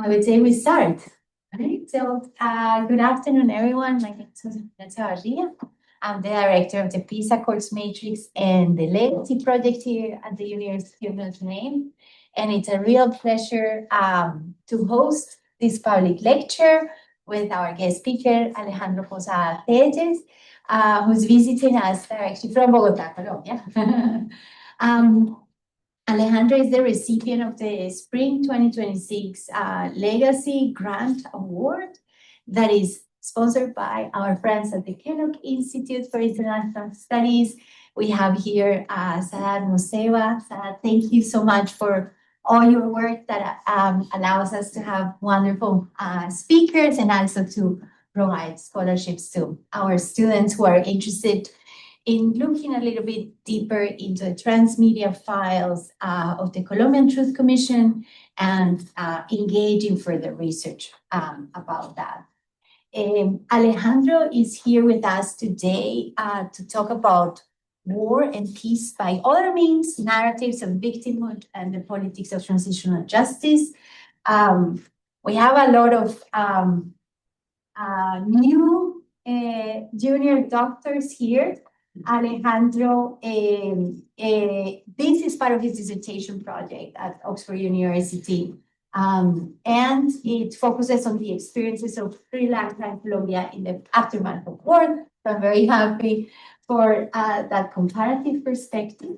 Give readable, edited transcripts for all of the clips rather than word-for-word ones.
I would say we start. Right. So, good afternoon, everyone. My name is Susana. I'm the director of the PISA course matrix and the legacy project here at the University of Notre Dame. And it's a real pleasure to host this public lecture with our guest speaker, Alejandro Posada Téllez, who's visiting us directly from Bogotá, Colombia. Alejandro is the recipient of the Spring 2026 Legacy Grant Award that is sponsored by our friends at the Kellogg Institute for International Studies. We have here Saad Museva. Saad, thank you so much for all your work that allows us to have wonderful speakers and also to provide scholarships to our students who are interested in looking a little bit deeper into the transmedia files of the Colombian Truth Commission and engaging further research about that. Alejandro is here with us today to talk about war and peace by other means, narratives of victimhood and the politics of transitional justice. We have a lot of new junior doctors here. Alejandro, this is part of his dissertation project at Oxford University, and it focuses on the experiences of Sri Lanka and Colombia in the aftermath of war. So I'm very happy for that comparative perspective.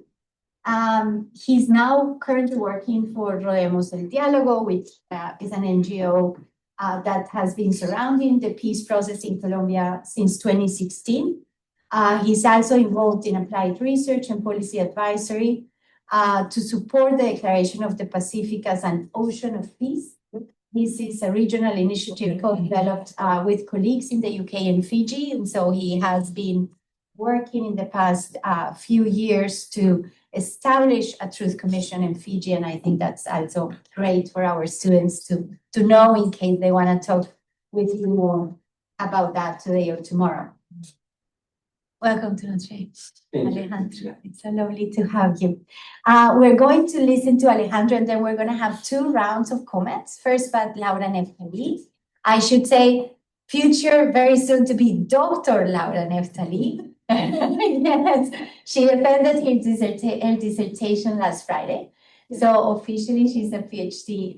He's now currently working for Rodemos el Diálogo, which is an NGO that has been surrounding the peace process in Colombia since 2016. He's also involved in applied research and policy advisory to support the declaration of the Pacific as an ocean of peace. This is a regional initiative co-developed with colleagues in the UK and Fiji, and so he has been working in the past few years to establish a truth commission in Fiji, and I think that's also great for our students to know in case they want to talk with you more about that today or tomorrow. Welcome to Notre Dame, Alejandro. It's so lovely to have you. We're going to listen to Alejandro, and then we're going to have 2 rounds of comments. First, by Laura Neftali. I should say, future, very soon to be Dr. Laura Neftali. Yes, she defended her dissertation last Friday. So officially, she's a Ph.D.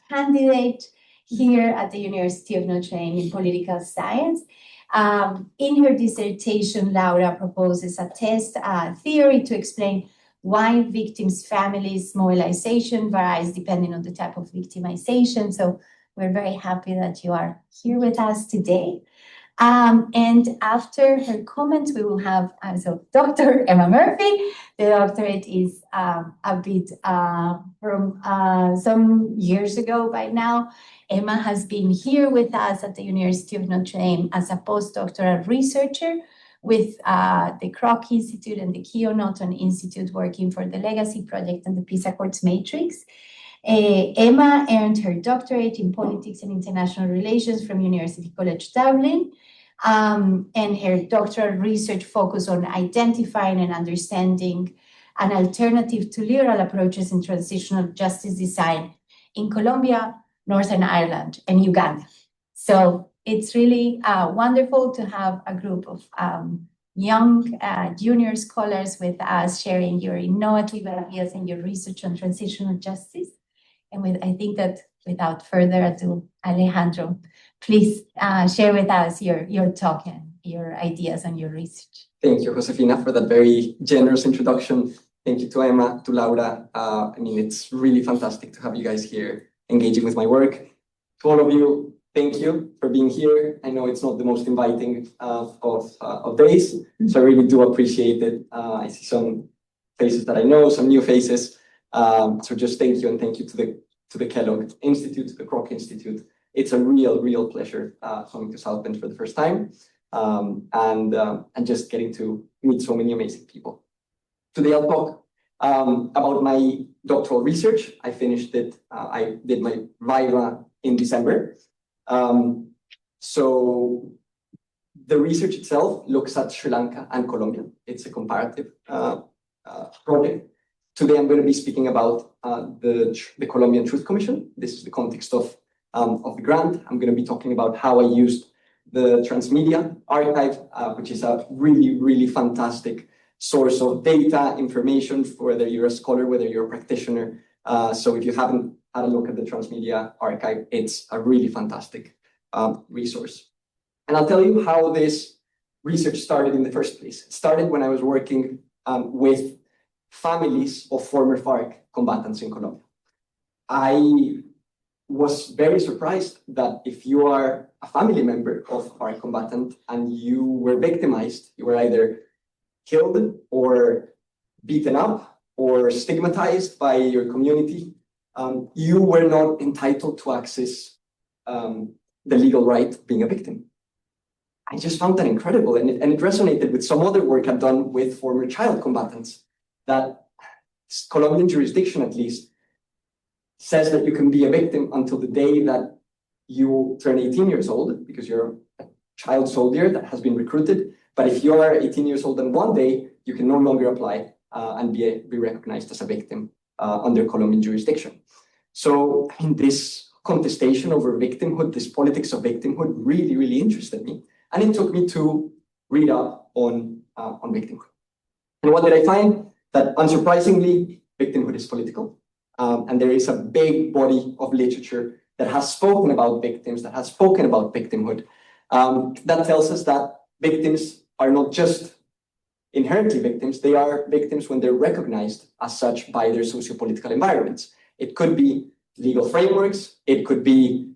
Candidate here at the University of Notre Dame in political science. In her dissertation, Laura proposes a test theory to explain why victims' families' mobilization varies depending on the type of victimization. So we're very happy that you are here with us today. And after her comments, we will have also Dr. Emma Murphy. The doctorate is a bit from some years ago by now. Emma has been here with us at the University of Notre Dame as a postdoctoral researcher with the Kroc Institute and the Keough Norton Institute working for the Legacy Project and the PISA Courts Matrix. Emma earned her doctorate in politics and international relations from University College Dublin, and her doctoral research focused on identifying and understanding an alternative to liberal approaches in transitional justice design in Colombia, Northern Ireland, and Uganda. So it's really wonderful to have a group of young junior scholars with us sharing your innovative ideas and your research on transitional justice. And I think that without further ado, Alejandro, please share with us your talk and your ideas and your research. Thank you, Josefina, for that very generous introduction. Thank you to Emma, to Laura. It's really fantastic to have you guys here engaging with my work. To all of you, thank you for being here. I know it's not the most inviting of days, so I really do appreciate it. I see some faces that I know, some new faces. So just thank you, and thank you to the Kellogg Institute, to the Kroc Institute. It's a real pleasure coming to South Bend for the first time, and just getting to meet so many amazing people. Today I'll talk about my doctoral research. I finished it. I did my viva in December. So the research itself looks at Sri Lanka and Colombia. It's a comparative project. Today I'm going to be speaking about the Colombian Truth Commission. This is the context of of the grant. I'm going to be talking about how I used the Transmedia archive, which is a really, really fantastic source of data, information, for whether you're a scholar, whether you're a practitioner. So if you haven't had a look at the Transmedia archive, it's a really fantastic resource. And I'll tell you how this research started in the first place. It started when I was working with families of former FARC combatants in Colombia. I was very surprised that if you are a family member of a FARC combatant and you were victimized, you were either killed or beaten up or stigmatized by your community, you were not entitled to access the legal right of being a victim. I just found that incredible, and it resonated with some other work I've done with former child combatants, that Colombian jurisdiction, at least, says that you can be a victim until the day that you turn 18 years old, because you're a child soldier that has been recruited. But if you are 18 years old and one day, you can no longer apply and be recognized as a victim under Colombian jurisdiction. So this contestation over victimhood, this politics of victimhood, really, really interested me. And it took me to read up on victimhood. And what did I find? That unsurprisingly, victimhood is political. And there is a big body of literature that has spoken about victims, that has spoken about victimhood, that tells us that victims are not just inherently victims, they are victims when they're recognized as such by their socio-political environments. It could be legal frameworks, it could be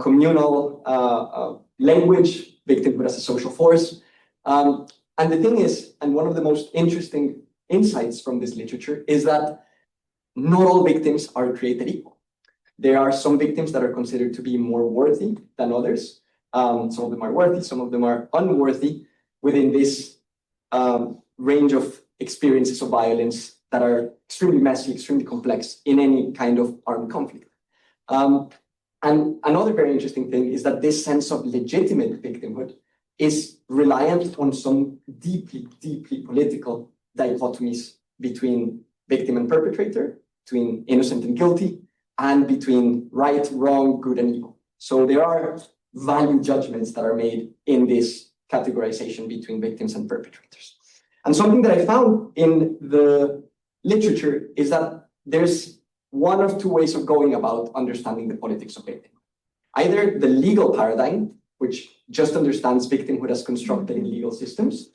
communal language, victimhood as a social force. And the thing is, and one of the most interesting insights from this literature is that not all victims are created equal. There are some victims that are considered to be more worthy than others. Some of them are worthy, some of them are unworthy within this range of experiences of violence that are extremely messy, extremely complex in any kind of armed conflict. And another very interesting thing is that this sense of legitimate victimhood is reliant on some deeply, deeply political dichotomies between victim and perpetrator, between innocent and guilty, and between right, wrong, good, and evil. So there are value judgments that are made in this categorization between victims and perpetrators. And something that I found in the literature is that there's one of two ways of going about understanding the politics of victimhood. Either the legal paradigm, which just understands victimhood as constructed in legal systems.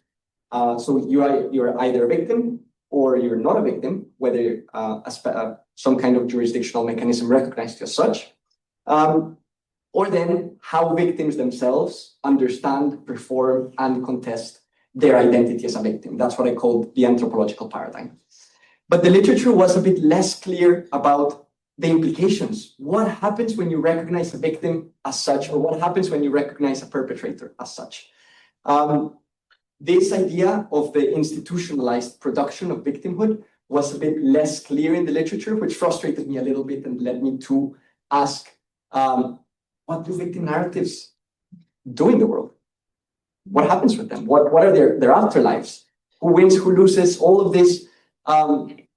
So you're either a victim or you're not a victim, whether some kind of jurisdictional mechanism recognized you as such. Or then how victims themselves understand, perform, and contest their identity as a victim. That's what I called the anthropological paradigm. But the literature was a bit less clear about the implications. What happens when you recognize a victim as such, or what happens when you recognize a perpetrator as such? This idea of the institutionalized production of victimhood was a bit less clear in the literature, which frustrated me a little bit and led me to ask, what do victim narratives do in the world? What happens with them? What are their afterlives? Who wins, who loses? All of these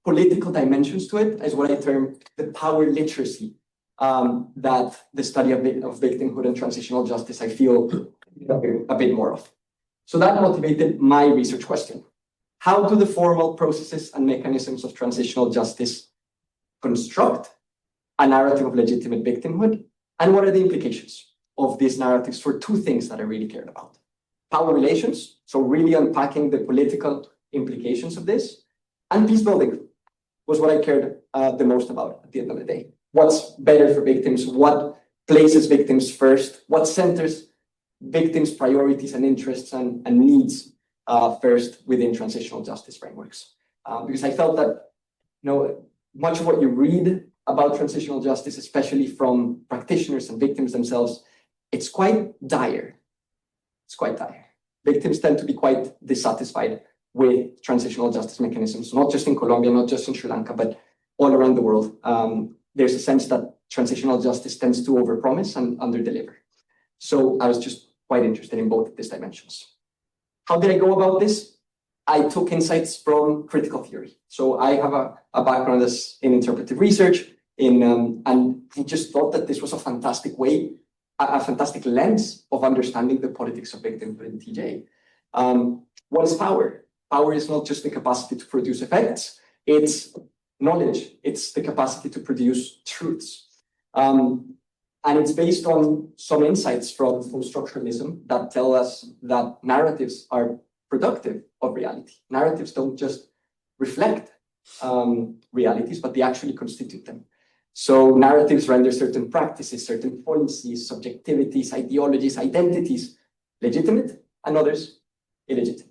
political dimensions to it is what I term the power literacy that the study of victimhood and transitional justice, I feel a bit more of. So that motivated my research question. How do the formal processes and mechanisms of transitional justice construct a narrative of legitimate victimhood? And what are the implications of these narratives for two things that I really cared about? Power relations, so really unpacking the political implications of this, and peace building was what I cared the most about at the end of the day. What's better for victims? What places victims first? What centers victims' priorities and interests and needs first within transitional justice frameworks? Because I felt that much of what you read about transitional justice, especially from practitioners and victims themselves, it's quite dire. It's quite dire. Victims tend to be quite dissatisfied with transitional justice mechanisms, not just in Colombia, not just in Sri Lanka, but all around the world. There's a sense that transitional justice tends to overpromise and underdeliver. So I was just quite interested in both of these dimensions. How did I go about this? I took insights from critical theory. So I have a background in interpretive research. And he just thought that this was a fantastic way, a fantastic lens of understanding the politics of victimhood in TJ. What is power? Power is not just the capacity to produce effects, it's knowledge, it's the capacity to produce truths. And it's based on some insights from post-structuralism that tell us that narratives are productive of reality. Narratives don't just reflect realities, but they actually constitute them. So narratives render certain practices, certain policies, subjectivities, ideologies, identities legitimate, and others illegitimate.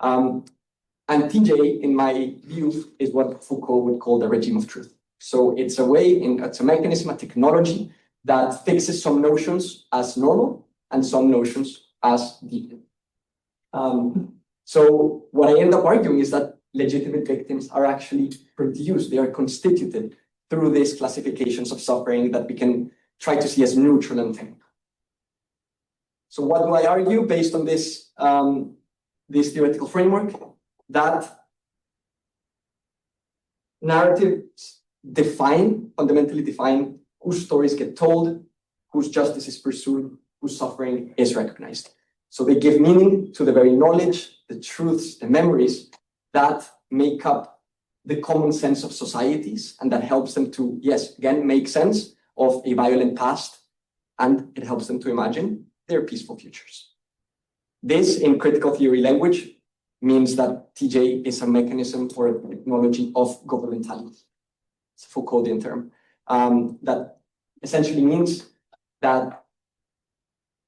And TJ, in my view, is what Foucault would call the regime of truth. So it's a way, it's a mechanism, a technology that fixes some notions as normal and some notions as deviant. So what I end up arguing is that legitimate victims are actually produced, they are constituted through these classifications of suffering that we can try to see as neutral and technical. So what do I argue based on this, this theoretical framework? That narratives fundamentally define whose stories get told, whose justice is pursued, whose suffering is recognized. So they give meaning to the very knowledge, the truths, the memories that make up the common sense of societies, and that helps them to, yes, again, make sense of a violent past, and it helps them to imagine their peaceful futures. This, in critical theory language, means that TJ is a mechanism or a technology of governmentality. It's a Foucauldian term. That essentially means that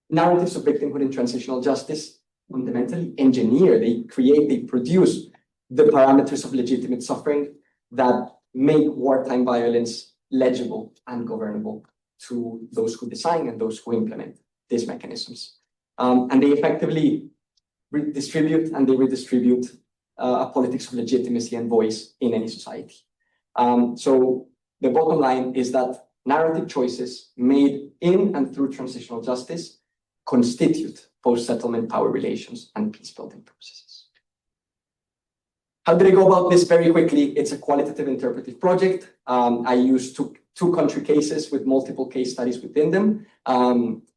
narratives of victimhood and transitional justice fundamentally engineer, they create, they produce the parameters of legitimate suffering that make wartime violence legible and governable to those who design and those who implement these mechanisms. And they effectively redistribute a politics of legitimacy and voice in any society. So the bottom line is that narrative choices made in and through transitional justice constitute post-settlement power relations and peace-building processes. How did I go about this? Very quickly, it's a qualitative interpretive project. I used two country cases with multiple case studies within them.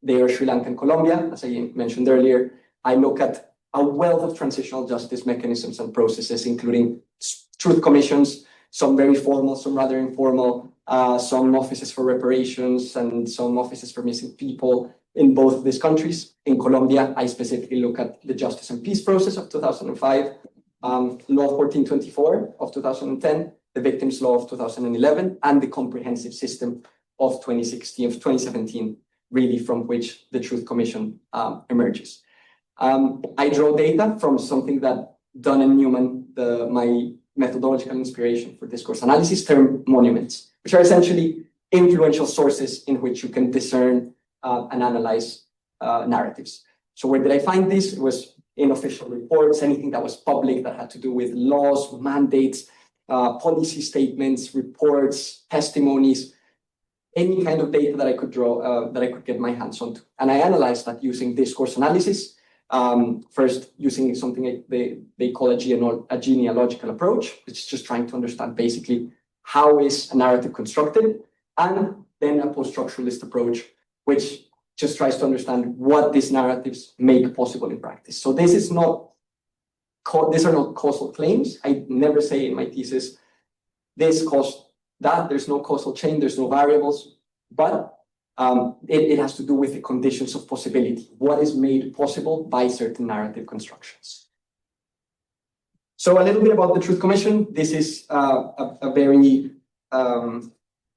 They are Sri Lanka and Colombia, as I mentioned earlier. I look at a wealth of transitional justice mechanisms and processes, including truth commissions, some very formal, some rather informal, some offices for reparations and some offices for missing people in both of these countries. In Colombia, I specifically look at the Justice and Peace process of 2005, Law 1424 of 2010, the Victims Law of 2011, and the comprehensive system of 2017, really from which the Truth Commission emerges. I draw data from something that Dunn and Newman, my methodological inspiration for discourse analysis, term monuments, which are essentially influential sources in which you can discern and analyze narratives. So where did I find this? It was in official reports, anything that was public that had to do with laws, mandates, policy statements, reports, testimonies, any kind of data that I could draw, that I could get my hands on. And I analyzed that using discourse analysis. First, using something they call a genealogical approach, which is just trying to understand basically how is a narrative constructed, and then a post-structuralist approach, which just tries to understand what these narratives make possible in practice. So these are not causal claims. I never say in my thesis, this caused that, there's no causal chain, there's no variables, but it has to do with the conditions of possibility, what is made possible by certain narrative constructions. So a little bit about the Truth Commission. This is a very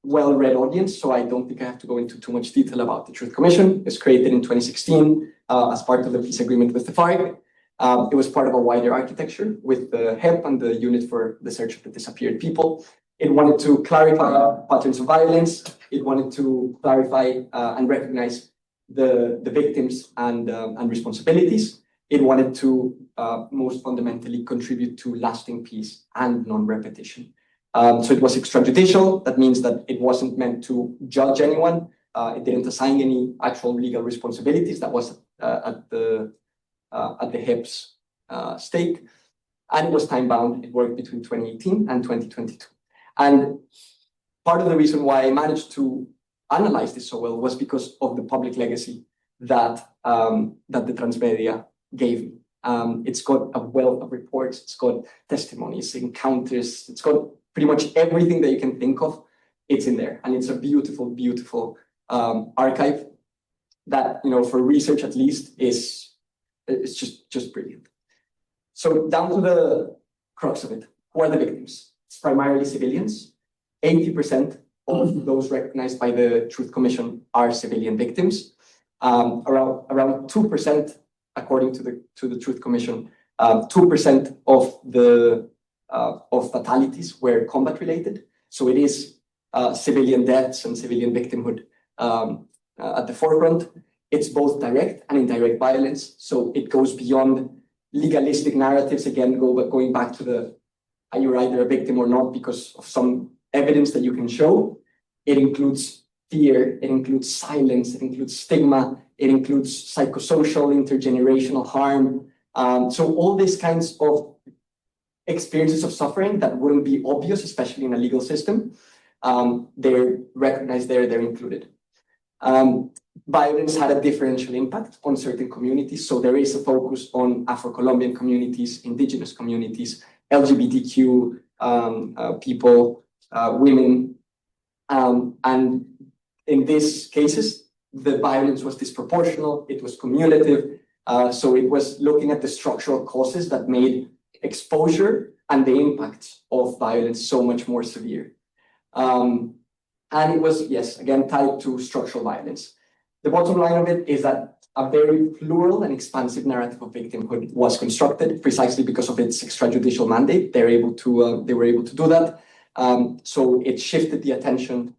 well-read audience, so I don't think I have to go into too much detail about the Truth Commission. It's created in 2016 as part of the peace agreement with the FARC. It was part of a wider architecture with the HEP and the Unit for the Search of the Disappeared People. It wanted to clarify patterns of violence. It wanted to clarify and recognize the victims and responsibilities. It wanted to most fundamentally contribute to lasting peace and non-repetition. So it was extrajudicial. That means that it wasn't meant to judge anyone. It didn't assign any actual legal responsibilities. That was at the HEP's stake. And it was time-bound. It worked between 2018 and 2022. And part of the reason why I managed to analyze this so well was because of the public legacy that the transmedia gave me. It's got a wealth of reports, it's got testimonies, encounters, it's got pretty much everything that you can think of. It's in there, and it's a beautiful, beautiful archive that, for research at least, it's just brilliant. So down to the crux of it. Who are the victims? It's primarily civilians. 80% of those recognized by the Truth Commission are civilian victims. Around 2%, according to the Truth Commission, 2% of the fatalities were combat related. So it is civilian deaths and civilian victimhood at the forefront. It's both direct and indirect violence. So it goes beyond legalistic narratives. Again, going back to you're either a victim or not because of some evidence that you can show. It includes fear, it includes silence, it includes stigma, it includes psychosocial, intergenerational harm. So all these kinds of experiences of suffering that wouldn't be obvious, especially in a legal system, they're recognized there, they're included. Violence had a differential impact on certain communities. So there is a focus on Afro-Colombian communities, indigenous communities, LGBTQ people, women. And in these cases, the violence was disproportional, it was cumulative. So it was looking at the structural causes that made exposure and the impact of violence so much more severe. And it was, yes, again, tied to structural violence. The bottom line of it is that a very plural and expansive narrative of victimhood was constructed precisely because of its extrajudicial mandate. They were able to do that. So it shifted the attention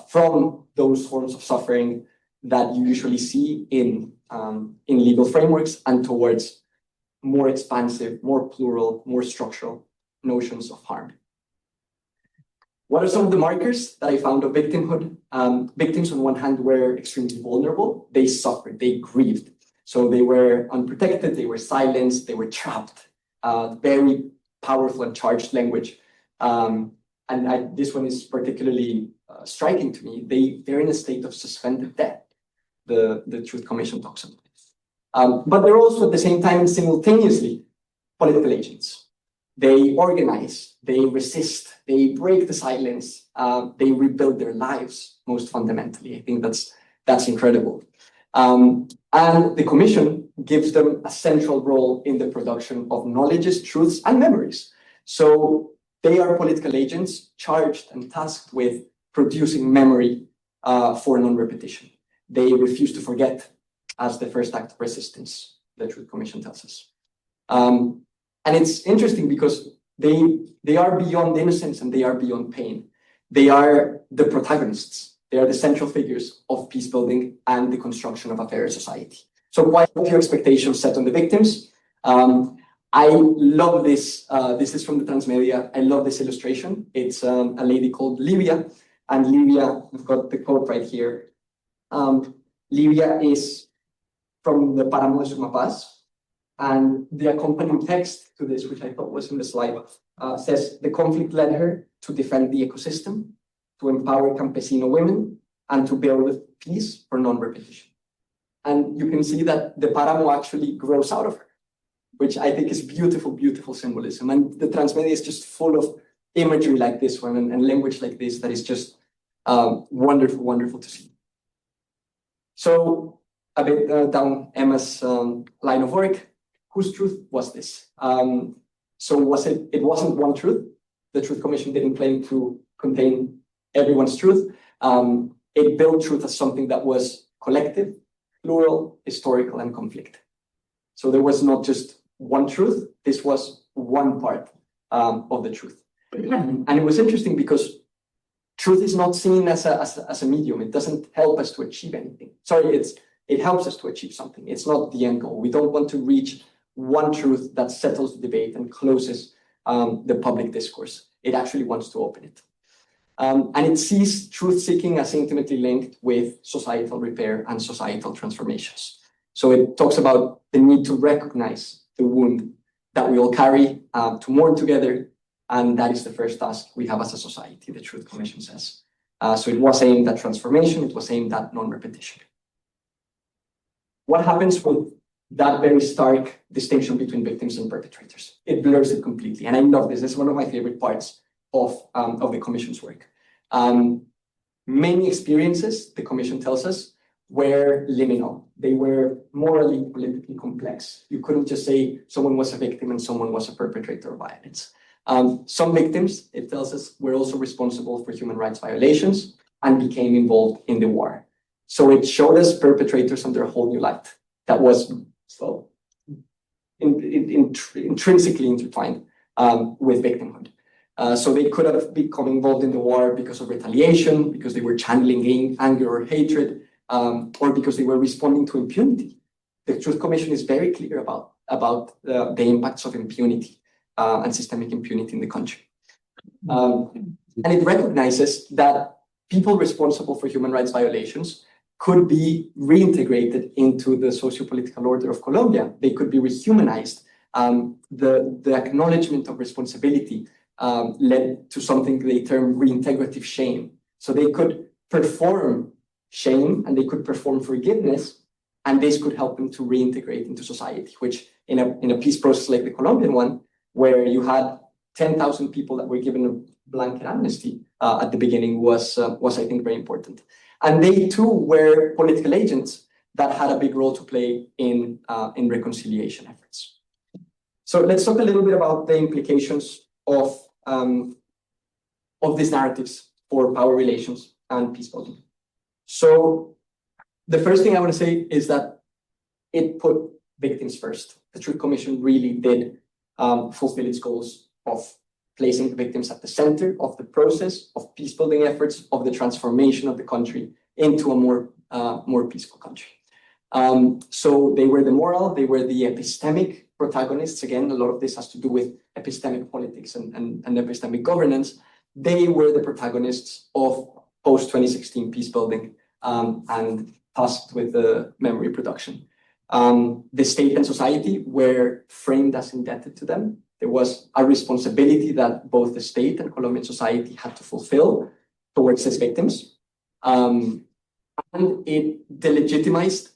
from those forms of suffering that you usually see in legal frameworks and towards more expansive, more plural, more structural notions of harm. What are some of the markers that I found of victimhood? Victims, on one hand, were extremely vulnerable. They suffered, they grieved. So they were unprotected, they were silenced, they were trapped. Very powerful and charged language. This one is particularly striking to me. They're in a state of suspended death. The Truth Commission talks about it. But they're also at the same time and simultaneously political agents. They organize, they resist, they break the silence, they rebuild their lives, most fundamentally. I think that's incredible. And the Commission gives them a central role in the production of knowledges, truths, and memories. So they are political agents charged and tasked with producing memory for non-repetition. They refuse to forget as the first act of resistance, the Truth Commission tells us. And it's interesting because they are beyond innocence and they are beyond pain. They are the protagonists. They are the central figures of peace building and the construction of a fairer society. So quite a few expectations set on the victims. I love this. This is from the transmedia. I love this illustration. It's a lady called Livia. And Livia, I've got the quote right here. Livia is from the Páramo de Sumapaz. And the accompanying text to this, which I thought was in the slide, says the conflict led her to defend the ecosystem, to empower campesino women, and to build peace for non-repetition. And you can see that the Páramo actually grows out of her, which I think is beautiful, beautiful symbolism. And the transmedia is just full of imagery like this one and language like this that is just wonderful, wonderful to see. So a bit down Emma's line of work. Whose truth was this? So it wasn't one truth. The Truth Commission didn't claim to contain everyone's truth. It built truth as something that was collective, plural, historical, and conflict. So there was not just one truth. This was one part of the truth. And it was interesting because truth is not seen as a medium. It doesn't help us to achieve anything. Sorry, it helps us to achieve something. It's not the end goal. We don't want to reach one truth that settles the debate and closes the public discourse. It actually wants to open it. And it sees truth-seeking as intimately linked with societal repair and societal transformations. So it talks about the need to recognize the wound that we all carry, to mourn together, And that is the first task we have as a society, the Truth Commission says. So it was aimed at transformation, it was aimed at non-repetition. What happens with that very stark distinction between victims and perpetrators? It blurs it completely. And I love this. This is one of my favorite parts of the Commission's work. Many experiences, the Commission tells us, were liminal. They were morally, politically complex. You couldn't just say someone was a victim and someone was a perpetrator of violence. Some victims, it tells us, were also responsible for human rights violations and became involved in the war. So it showed us perpetrators under a whole new light that was so intrinsically intertwined with victimhood. So they could have become involved in the war because of retaliation, because they were channeling anger or hatred, or because they were responding to impunity. The Truth Commission is very clear about the impacts of impunity and systemic impunity in the country. And it recognizes that people responsible for human rights violations could be reintegrated into the socio-political order of Colombia. They could be rehumanized. The acknowledgement of responsibility led to something they term reintegrative shame. So they could perform shame and they could perform forgiveness, and this could help them to reintegrate into society, which in a peace process like the Colombian one, where you had 10,000 people that were given a blanket amnesty at the beginning was I think, very important. And they too were political agents that had a big role to play in reconciliation efforts. So let's talk a little bit about the implications of these narratives for power relations and peace building. So the first thing I want to say is that it put victims first. The Truth Commission really did fulfill its goals of placing the victims at the center of the process of peace building efforts, of the transformation of the country into a more peaceful country. So they were the moral, they were the epistemic protagonists. Again, a lot of this has to do with epistemic politics and epistemic governance. They were the protagonists of post-2016 peace building and tasked with the memory production. The state and society were framed as indebted to them. There was a responsibility that both the state and Colombian society had to fulfill towards its victims. And it delegitimized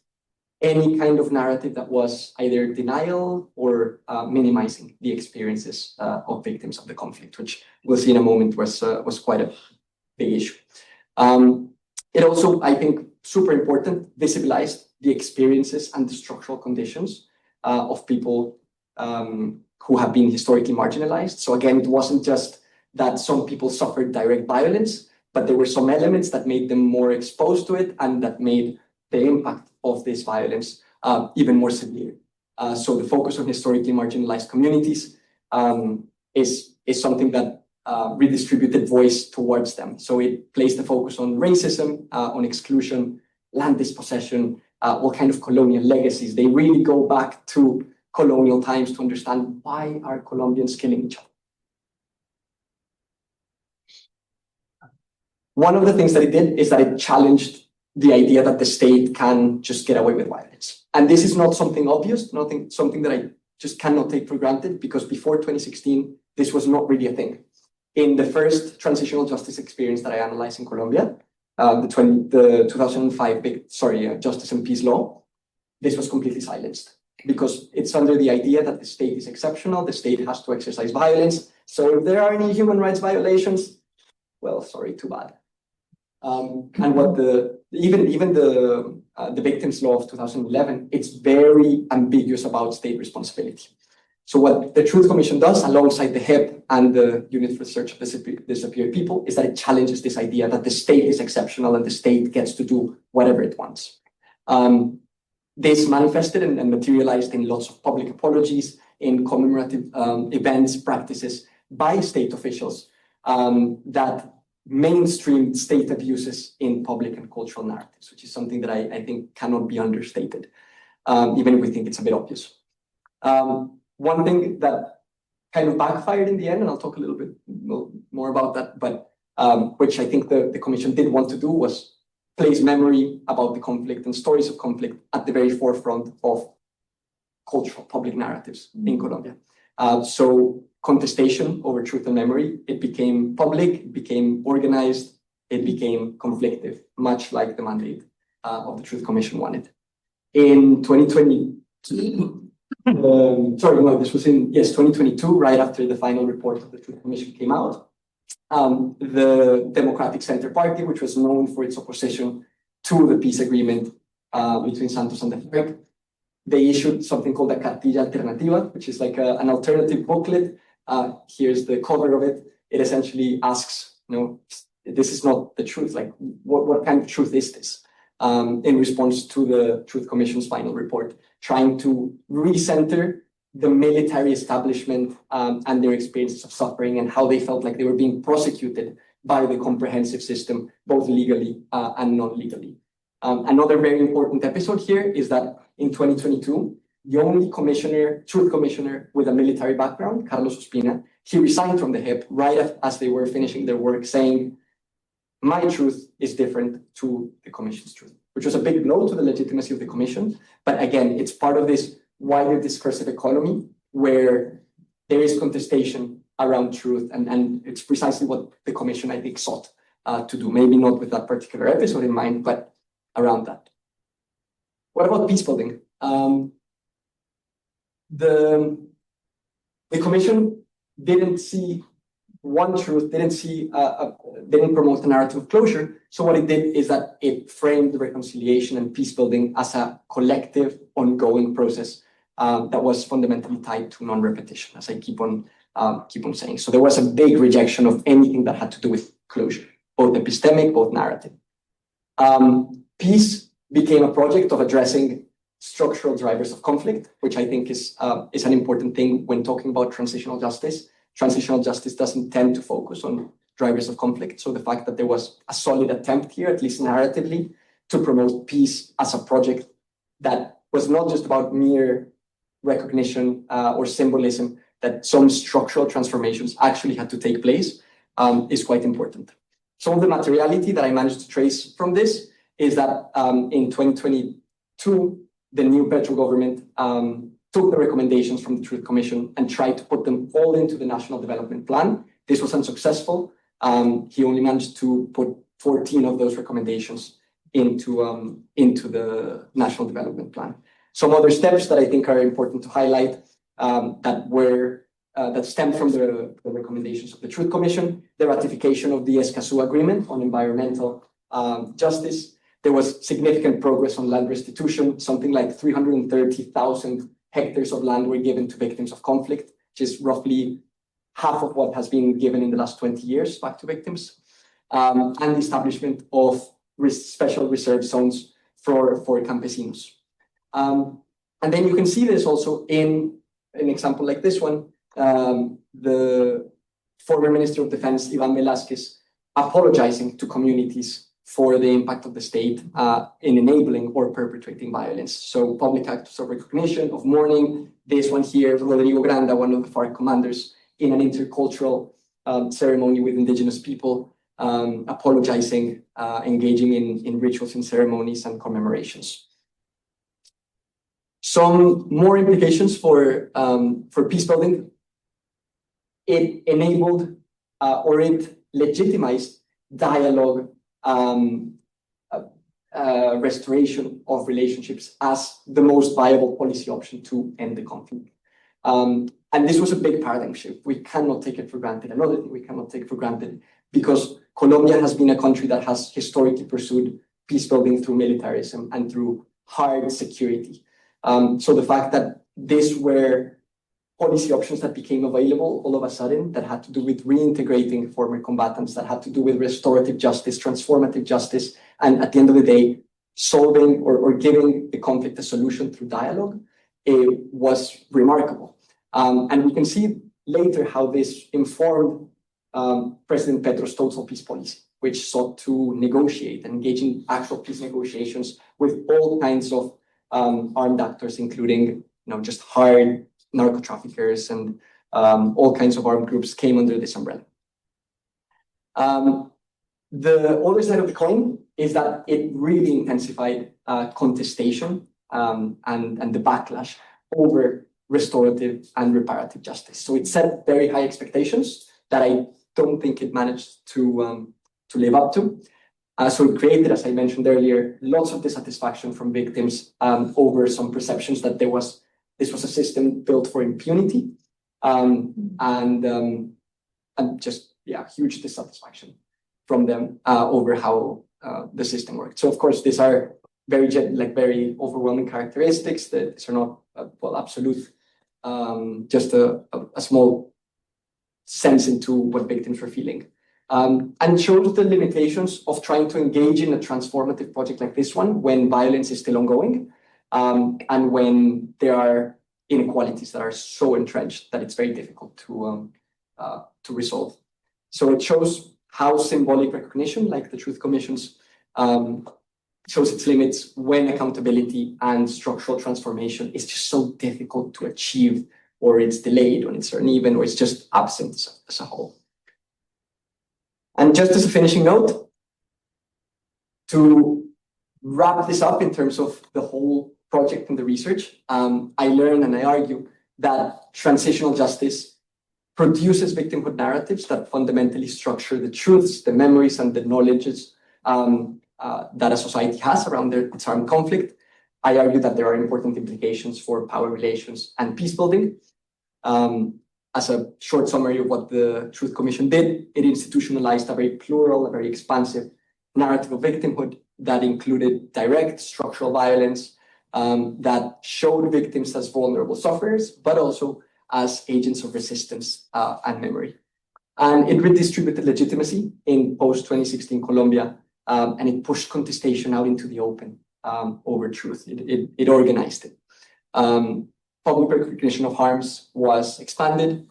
any kind of narrative that was either denial or minimizing the experiences of victims of the conflict, which we'll see in a moment was quite a big issue. It also, I think, super important, visibilized the experiences and the structural conditions of people who have been historically marginalized. So again, it wasn't just that some people suffered direct violence, but there were some elements that made them more exposed to it and that made the impact of this violence even more severe. So the focus on historically marginalized communities is something that redistributed voice towards them. So it placed the focus on racism, on exclusion, land dispossession, all kind of colonial legacies. They really go back to colonial times to understand why are Colombians killing each other. One of the things that it did is that it challenged the idea that the state can just get away with violence. And this is not something obvious, something that I just cannot take for granted, because before 2016, this was not really a thing. In the first transitional justice experience that I analyzed in Colombia, the 2005 Justice and Peace Law, this was completely silenced because it's under the idea that the state is exceptional, the state has to exercise violence. So if there are any human rights violations, well, sorry, too bad. And what even the Victims Law of 2011, it's very ambiguous about state responsibility. So what the Truth Commission does, alongside the HIP and the Unit for the Search of Disappeared People, is that it challenges this idea that the state is exceptional and the state gets to do whatever it wants. This manifested and materialized in lots of public apologies, in commemorative events, practices by state officials that mainstream state abuses in public and cultural narratives, which is something that I think cannot be understated, even if we think it's a bit obvious. One thing that kind of backfired in the end, and I'll talk a little bit more about that, but which I think the Commission did want to do, was place memory about the conflict and stories of conflict at the very forefront of cultural public narratives in Colombia. So contestation over truth and memory, it became public, it became organized, it became conflictive, much like the mandate of the Truth Commission wanted. In 2022, this was in 2022, right after the final report of the Truth Commission came out. The Democratic Center Party, which was known for its opposition to the peace agreement between Santos and the FARC, they issued something called a Cartilla Alternativa, which is like an alternative booklet. Here's the cover of it. It essentially asks, this is not the truth. Like, what kind of truth is this? In response to the Truth Commission's final report, trying to recenter the military establishment and their experiences of suffering and how they felt like they were being prosecuted by the comprehensive system, both legally and non-legally. Another very important episode here is that in 2022, the only truth commissioner with a military background, Carlos Ospina, he resigned from the HIP right as they were finishing their work, saying, my truth is different to the commission's truth, which was a big blow to the legitimacy of the commission. But again, it's part of this wider discursive economy where there is contestation around truth. And it's precisely what the commission, I think, sought to do. Maybe not with that particular episode in mind, but around that. What about peace building? The commission didn't see one truth, didn't promote a narrative of closure. So what it did is that it framed the reconciliation and peace building as a collective, ongoing process that was fundamentally tied to non-repetition, as I keep on saying. So there was a big rejection of anything that had to do with closure, both epistemic, both narrative. Peace became a project of addressing structural drivers of conflict, which I think is an important thing when talking about transitional justice. Transitional justice doesn't tend to focus on drivers of conflict. So the fact that there was a solid attempt here, at least narratively, to promote peace as a project that was not just about mere recognition or symbolism, that some structural transformations actually had to take place, is quite important. Some of the materiality that I managed to trace from this is that in 2022, the new Petro government took the recommendations from the Truth Commission and tried to put them all into the National Development Plan. This was unsuccessful. He only managed to put 14 of those recommendations into the National Development Plan. Some other steps that I think are important to highlight that stemmed from the recommendations of the Truth Commission: the ratification of the Escazú Agreement on environmental justice. There was significant progress on land restitution. Something like 330,000 hectares of land were given to victims of conflict, which is roughly half of what has been given in the last 20 years back to victims. And the establishment of special reserve zones for campesinos. And then you can see this also in an example like this one. The former Minister of Defense, Iván Velázquez, apologizing to communities for the impact of the state in enabling or perpetrating violence. So public acts of recognition, of mourning. This one here, Rodrigo Granda, one of the FARC commanders, in an intercultural ceremony with indigenous people, apologizing, engaging in rituals and ceremonies and commemorations. Some more implications for peace building. It enabled or it legitimized dialogue, restoration of relationships as the most viable policy option to end the conflict. And this was a big paradigm shift. We cannot take it for granted. Another thing we cannot take for granted, because Colombia has been a country that has historically pursued peace building through militarism and through hard security. So the fact that these were policy options that became available all of a sudden, that had to do with reintegrating former combatants, that had to do with restorative justice, transformative justice, and at the end of the day, solving or giving the conflict a solution through dialogue, it was remarkable. And we can see later how this informed President Petro's total peace policy, which sought to negotiate and engage in actual peace negotiations with all kinds of armed actors, including just hard narco traffickers and all kinds of armed groups came under this umbrella. The other side of the coin is that it really intensified contestation and the backlash over restorative, and reparative justice. So it set very high expectations that I don't think it managed to live up to. So it created, as I mentioned earlier, lots of dissatisfaction from victims over some perceptions that this was a system built for impunity, and just huge dissatisfaction from them over how the system worked. So of course, these are very overwhelming characteristics. That these are not absolute. Just a small sense into what victims were feeling. And shows the limitations of trying to engage in a transformative project like this one when violence is still ongoing, and when there are inequalities that are so entrenched that it's very difficult to resolve. So it shows how symbolic recognition, like the Truth Commission's, shows its limits when accountability and structural transformation is just so difficult to achieve, or it's delayed, or it's uneven, or it's just absent as a whole. And just as a finishing note, to wrap this up in terms of the whole project and the research, I learn and I argue that transitional justice produces victimhood narratives that fundamentally structure the truths, the memories, and the knowledges that a society has around its armed conflict. I argue that there are important implications for power relations and peace building. As a short summary of what the Truth Commission did, it institutionalized a very plural, a very expansive narrative of victimhood that included direct structural violence, that showed victims as vulnerable sufferers, but also as agents of resistance and memory. And it redistributed legitimacy in post-2016 Colombia, and it pushed contestation out into the open over truth. It organized it. Public recognition of harms was expanded,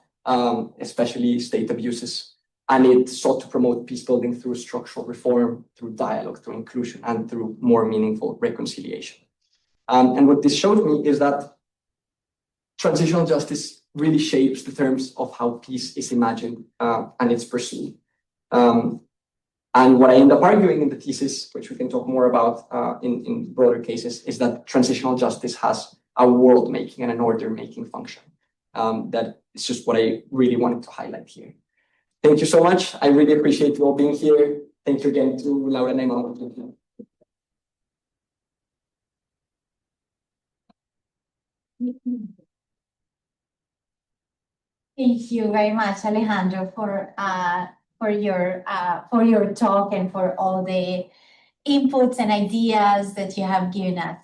especially state abuses, and it sought to promote peace building through structural reform, through dialogue, through inclusion, and through more meaningful reconciliation. And what this showed me is that transitional justice really shapes the terms of how peace is imagined and it's pursued. And what I end up arguing in the thesis, which we can talk more about in broader cases, is that transitional justice has a world-making and an order-making function. That is just what I really wanted to highlight here. Thank you so much. I really appreciate you all being here. Thank you again to Laura and Emma. Thank you very much, Alejandro, for your talk and for all the inputs and ideas that you have given us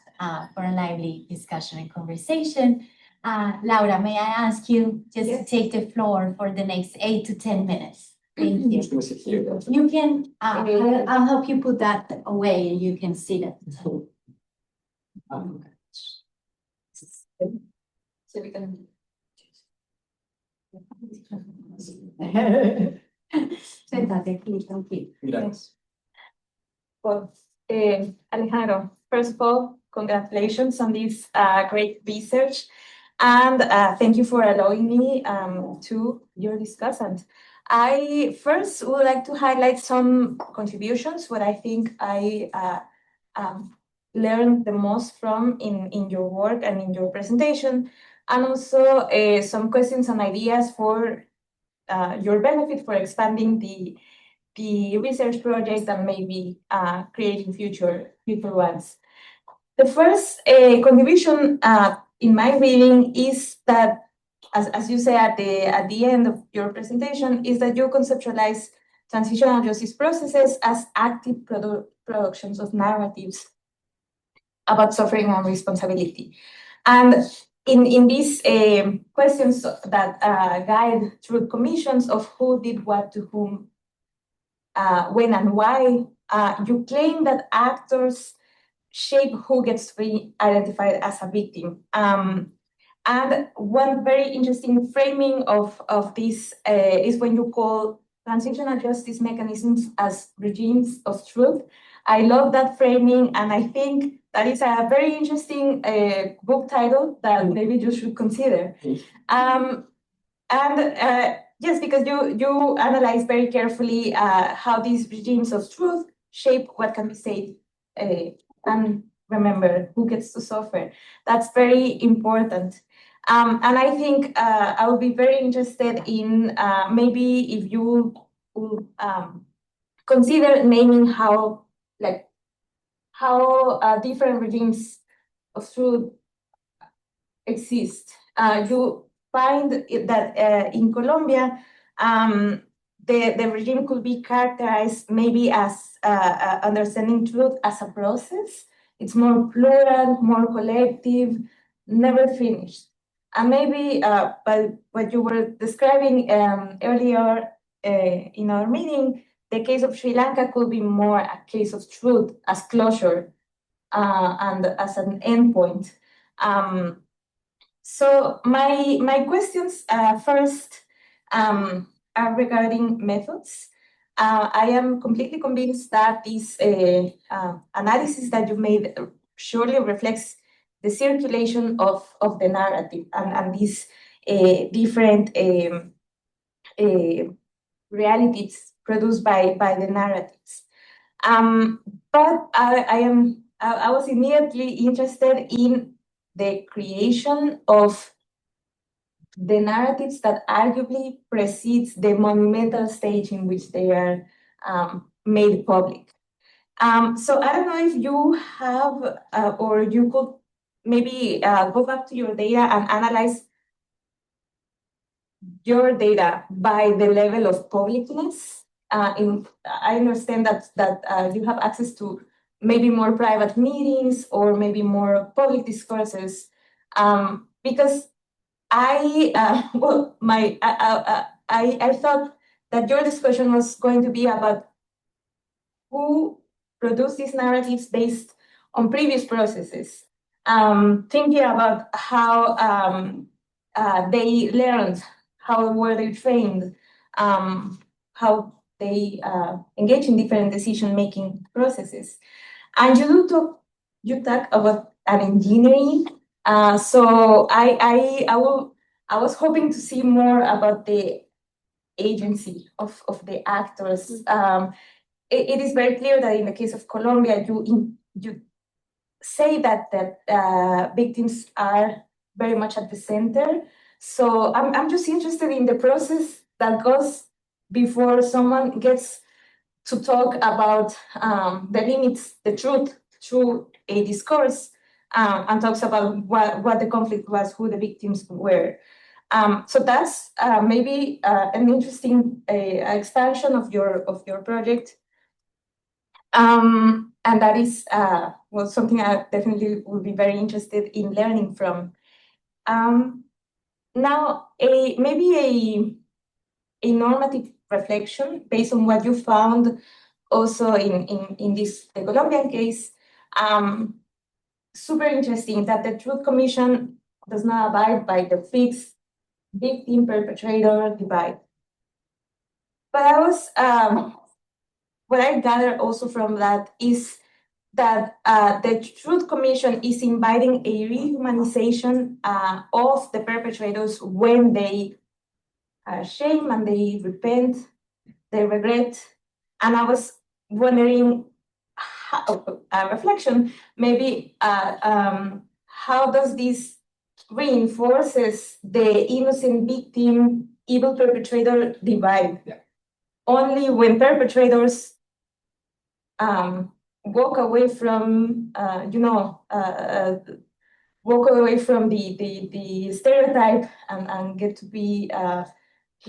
for a lively discussion and conversation. Laura, may I ask you just to take the floor for the next 8 to 10 minutes? Thank you. You can, I'll help you put that away and you can see that. So we can. Sentate aquí, tranquilo. Well, Alejandro, first of all, congratulations on this great research, and thank you for allowing me to your discussant. I first would like to highlight some contributions, what I think I learned the most from in your work and in your presentation, and also some questions and ideas for your benefit for expanding the research project and maybe creating future ones. The first contribution in my reading is that, as you say at the end of your presentation, is that you conceptualize transitional justice processes as active productions of narratives about suffering and responsibility. And in these questions that guide truth commissions of who did what to whom, when and why, you claim that actors shape who gets to be identified as a victim. And one very interesting framing of this is when you call transitional justice mechanisms as regimes of truth. I love that framing, and I think that is a very interesting book title that maybe you should consider. Yes, because you analyze very carefully how these regimes of truth shape what can be said, and remember who gets to suffer. That's very important. And I think I would be very interested in maybe if you would consider naming how different regimes of truth exist. You find that in Colombia, the regime could be characterized maybe as understanding truth as a process. It's more plural, more collective, never finished. And maybe but what you were describing earlier in our meeting, the case of Sri Lanka could be more a case of truth as closure and as an endpoint. So my questions first are regarding methods. I am completely convinced that this analysis that you made surely reflects the circulation of the narrative and these different realities produced by the narratives. But I was immediately interested in the creation of the narratives that arguably precedes the monumental stage in which they are made public. So I don't know if you have, or you could maybe go back to your data and analyze your data by the level of publicness. I understand that you have access to maybe more private meetings or maybe more public discourses, because I thought that your discussion was going to be about who produced these narratives based on previous processes, thinking about how they learned, how were they trained, how they engage in different decision-making processes. And you talk about an engineering. So I was hoping to see more about the agency of the actors. It is very clear that in the case of Colombia, you say that victims are very much at the center. So I'm just interested in the process that goes before someone gets to talk about the limits, the truth through a discourse, and talks about what the conflict was, who the victims were. So that's maybe an interesting expansion of your project. And that is something I definitely would be very interested in learning from. Now, maybe a normative reflection based on what you found also in this the Colombian case. Super interesting that the Truth Commission does not abide by the fixed victim-perpetrator divide. But what I gather also from that is that the Truth Commission is inviting a rehumanization of the perpetrators when they shame and they repent, they regret. And I was wondering, reflection, maybe how does this reinforces the innocent victim, evil perpetrator divide? Yeah. Only when perpetrators walk away from, walk away from the stereotype and get to be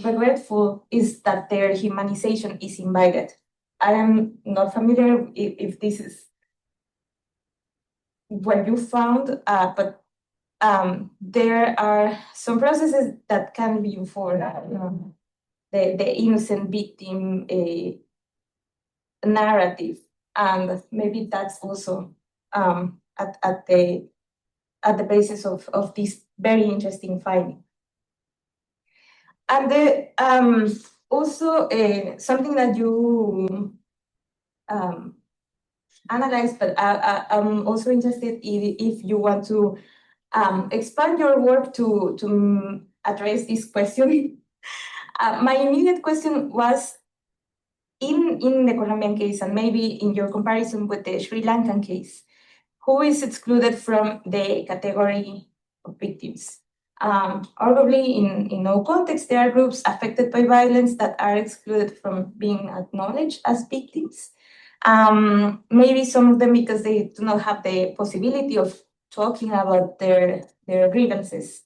regretful is that their humanization is invited. I am not familiar if this is what you found, but there are some processes that can be for the innocent victim narrative, and maybe that's also at the basis of this very interesting finding. And also something that you analyzed, but I'm also interested if you want to expand your work to address this question. My immediate question was, in the Colombian case, and maybe in your comparison with the Sri Lankan case, who is excluded from the category of victims? Arguably, in no context, there are groups affected by violence that are excluded from being acknowledged as victims. Maybe some of them because they do not have the possibility of talking about their grievances.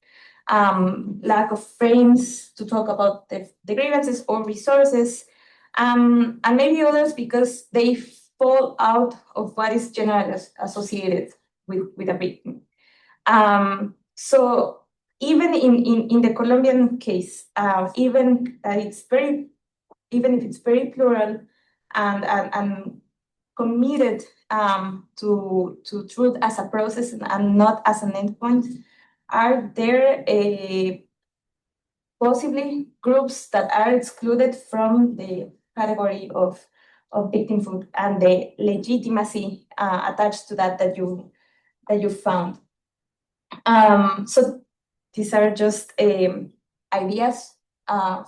Lack of frames to talk about the grievances or resources, and maybe others because they fall out of what is generally associated with a victim. So even in the Colombian case, even if it's very plural and committed to truth as a process and not as an endpoint, are there possibly groups that are excluded from the category of victimhood and the legitimacy attached to that you found? So these are just ideas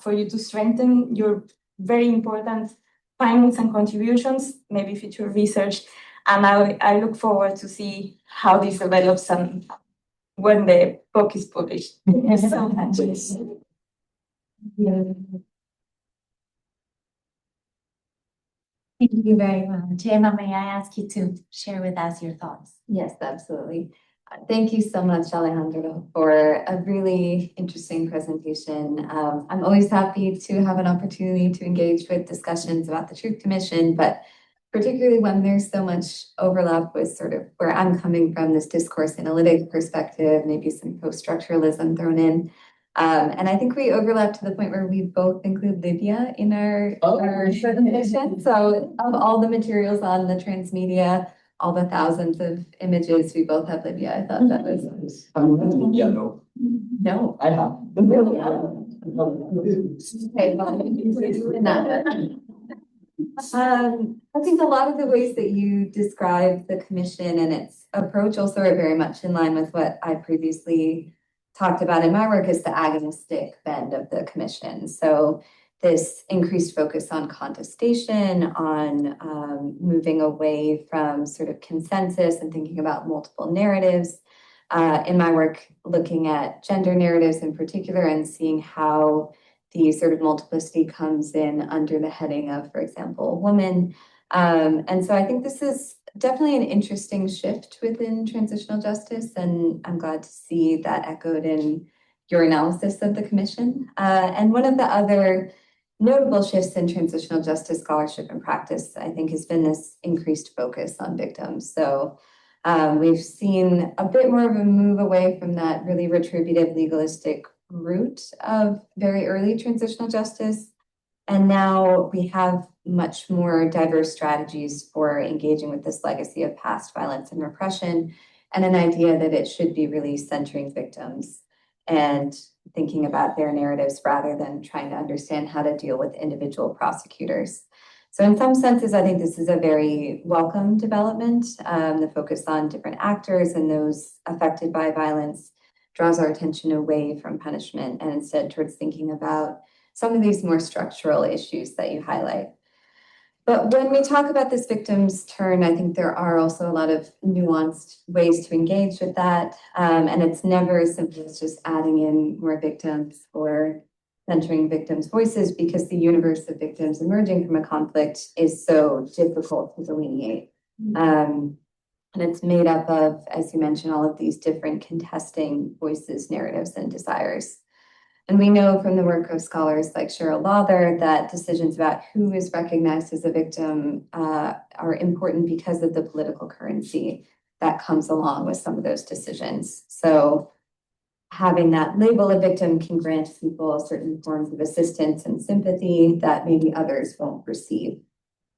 for you to strengthen your very important findings and contributions, maybe future research. And I look forward to see how this develops and when the book is published. Thank you so much. Thank you very much. Emma, may I ask you to share with us your thoughts? Yes, absolutely. Thank you so much, Alejandro, for a really interesting presentation. I'm always happy to have an opportunity to engage with discussions about the Truth Commission, but particularly when there's so much overlap with sort of where I'm coming from, this discourse analytic perspective, maybe some post-structuralism thrown in. And I think we overlap to the point where we both include Libya in our presentation. So of all the materials on the transmedia, all the thousands of images, we both have Libya. I thought that was Yeah, no. no. I have. Okay, I think a lot of the ways that you describe the commission and its approach also are very much in line with what I previously talked about in my work is the agonistic bend of the commission. So this increased focus on contestation, on moving away from sort of consensus and thinking about multiple narratives. In my work, looking at gender narratives in particular and seeing how the sort of multiplicity comes in under the heading of, for example, woman. And so I think this is definitely an interesting shift within transitional justice, and I'm glad to see that echoed in your analysis of the commission. And one of the other notable shifts in transitional justice scholarship and practice, I think, has been this increased focus on victims. So we've seen a bit more of a move away from that really retributive legalistic root of very early transitional justice. And now we have much more diverse strategies for engaging with this legacy of past violence and repression, and an idea that it should be really centering victims and thinking about their narratives rather than trying to understand how to deal with individual prosecutors. So in some senses, I think this is a very welcome development. The focus on different actors and those affected by violence draws our attention away from punishment and instead towards thinking about some of these more structural issues that you highlight. But when we talk about this victim's turn, I think there are also a lot of nuanced ways to engage with that. And it's never as simple as just adding in more victims or centering victims' voices, because the universe of victims emerging from a conflict is so difficult to delineate. And it's made up of, as you mentioned, all of these different contesting voices, narratives, and desires. And we know from the work of scholars like Cheryl Lawther that decisions about who is recognized as a victim are important because of the political currency that comes along with some of those decisions. So having that label of victim can grant people certain forms of assistance and sympathy that maybe others won't receive.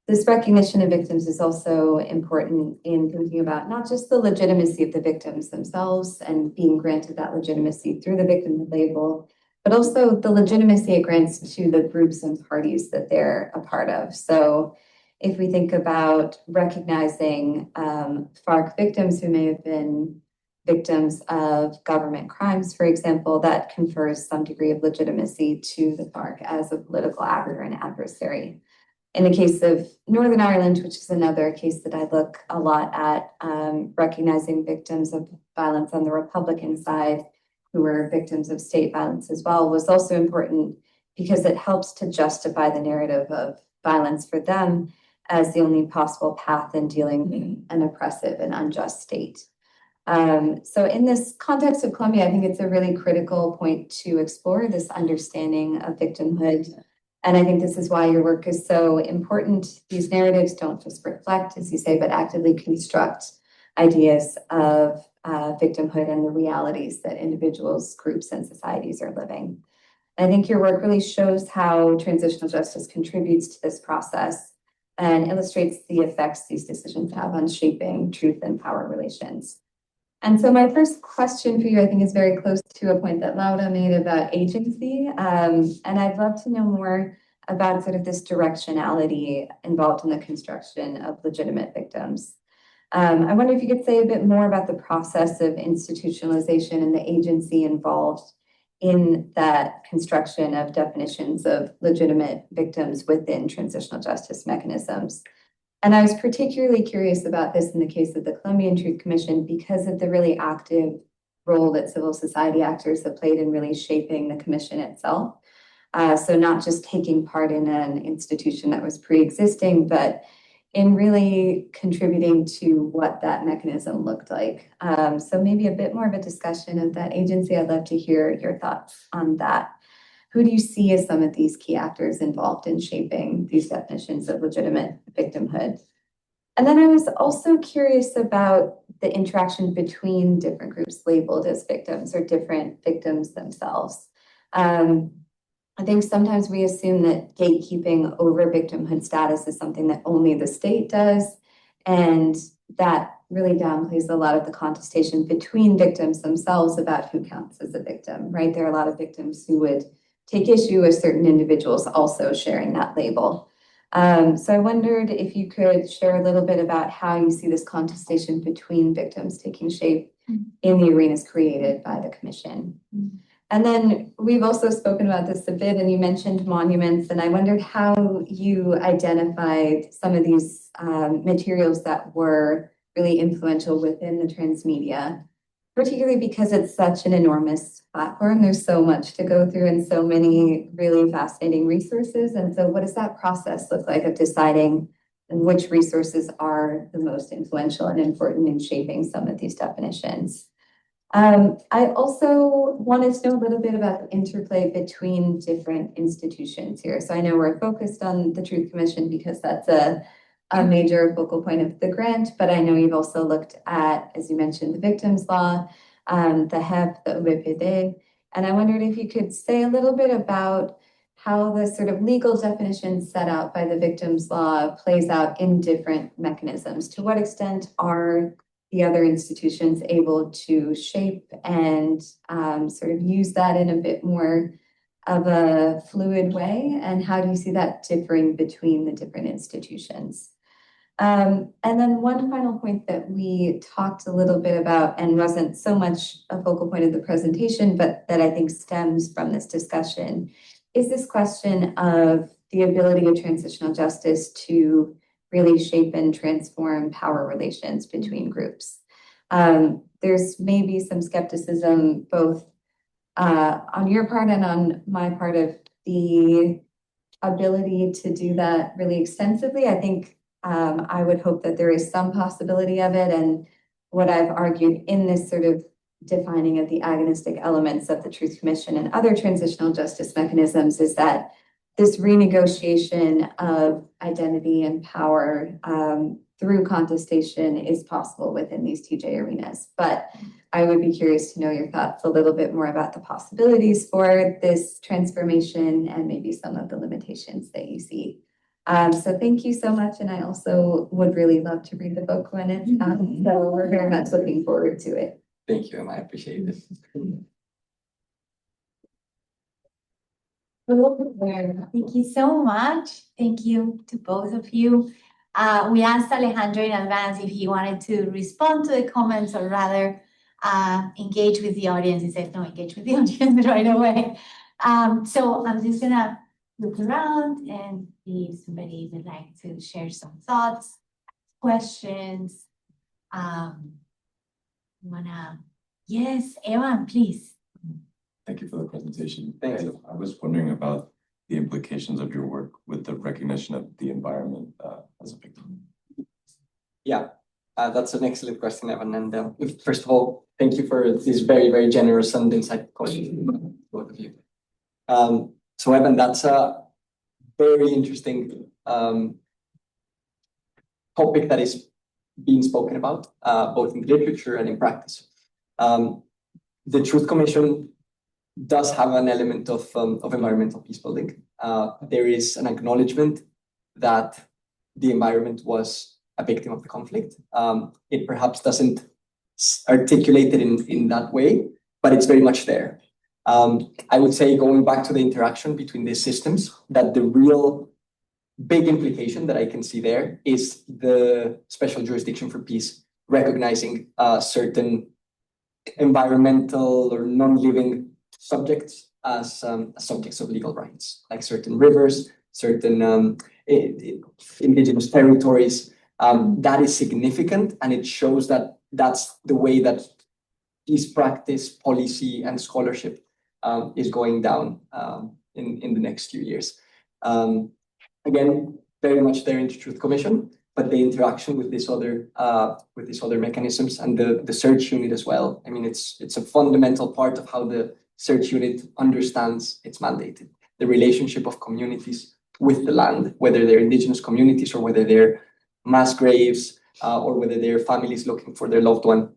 This recognition of victims is also important in thinking about not just the legitimacy of the victims themselves and being granted that legitimacy through the victim label, but also the legitimacy it grants to the groups and parties that they're a part of. So if we think about recognizing FARC victims who may have been victims of government crimes, for example, that confers some degree of legitimacy to the FARC as a political actor and adversary. In the case of Northern Ireland, which is another case that I look a lot at, recognizing victims of violence on the Republican side, who were victims of state violence as well, was also important because it helps to justify the narrative of violence for them as the only possible path in dealing with an oppressive and unjust state. So in this context of Colombia, I think it's a really critical point to explore this understanding of victimhood. And I think this is why your work is so important. These narratives don't just reflect, as you say, but actively construct ideas of victimhood and the realities that individuals, groups, and societies are living. I think your work really shows how transitional justice contributes to this process and illustrates the effects these decisions have on shaping truth and power relations. And so my first question for you, I think, is very close to a point that Laura made about agency. And I'd love to know more about sort of this directionality involved in the construction of legitimate victims. I wonder if you could say a bit more about the process of institutionalization and the agency involved in that construction of definitions of legitimate victims within transitional justice mechanisms. And I was particularly curious about this in the case of the Colombian Truth Commission because of the really active role that civil society actors have played in really shaping the commission itself. So not just taking part in an institution that was pre-existing, but in really contributing to what that mechanism looked like. So maybe a bit more of a discussion of that agency. I'd love to hear your thoughts on that. Who do you see as some of these key actors involved in shaping these definitions of legitimate victimhood? And then I was also curious about the interaction between different groups labeled as victims or different victims themselves. I think sometimes we assume that gatekeeping over victimhood status is something that only the state does, and that really downplays a lot of the contestation between victims themselves about who counts as a victim, right? There are a lot of victims who would take issue with certain individuals also sharing that label. So I wondered if you could share a little bit about how you see this contestation between victims taking shape in the arenas created by the commission. And then we've also spoken about this a bit, and you mentioned monuments, and I wondered how you identified some of these materials that were really influential within the transmedia, particularly because it's such an enormous platform. There's so much to go through and so many really fascinating resources. And so what does that process look like of deciding which resources are the most influential and important in shaping some of these definitions? I also wanted to know a little bit about the interplay between different institutions here. So I know we're focused on the Truth Commission because that's a major focal point of the grant, but I know you've also looked at, as you mentioned, the victims law, the HEP, the UBPD, and I wondered if you could say a little bit about how the sort of legal definition set out by the victims law plays out in different mechanisms. To what extent are the other institutions able to shape and sort of use that in a bit more of a fluid way? And how do you see that differing between the different institutions? And then one final point that we talked a little bit about and wasn't so much a focal point of the presentation, but that I think stems from this discussion, is this question of the ability of transitional justice to really shape and transform power relations between groups. There's maybe some skepticism both on your part and on my part of the ability to do that really extensively. I think I would hope that there is some possibility of it. And what I've argued in this sort of defining of the agonistic elements of the Truth Commission and other transitional justice mechanisms is that this renegotiation of identity and power through contestation is possible within these TJ arenas. But I would be curious to know your thoughts a little bit more about the possibilities for this transformation and maybe some of the limitations that you see. So thank you so much. And I also would really love to read the book when it's out. So we're very much looking forward to it. Thank you, Emma. I appreciate it. Thank you so much. Thank you to both of you. We asked Alejandro in advance if he wanted to respond to the comments or rather engage with the audience. He said, no, engage with the audience right away. So I'm just gonna look around and see if somebody would like to share some thoughts, questions. Yes, Evan, please. Thank you for the presentation. Thanks. I was wondering about the implications of your work with the recognition of the environment as a victim. Yeah, that's an excellent question, Evan. And first of all, thank you for this very, very generous and insightful question, both of you. So Evan, that's a very interesting topic that is being spoken about, both in literature and in practice. The Truth Commission does have an element of environmental peace building. There is an acknowledgement that the environment was a victim of the conflict. It perhaps doesn't articulate it in that way, but it's very much there. I would say, going back to the interaction between these systems, that the real big implication that I can see there is the special jurisdiction for peace, recognizing certain environmental or non-living subjects as subjects of legal rights, like certain rivers, certain indigenous territories. That is significant, and it shows that that's the way that peace practice, policy, and scholarship is going down in the next few years. Again, very much there in the Truth Commission, but the interaction with these other mechanisms and the search unit as well. I mean, it's a fundamental part of how the search unit understands its mandate, the relationship of communities with the land, whether they're indigenous communities or whether they're mass graves or whether they're families looking for their loved one.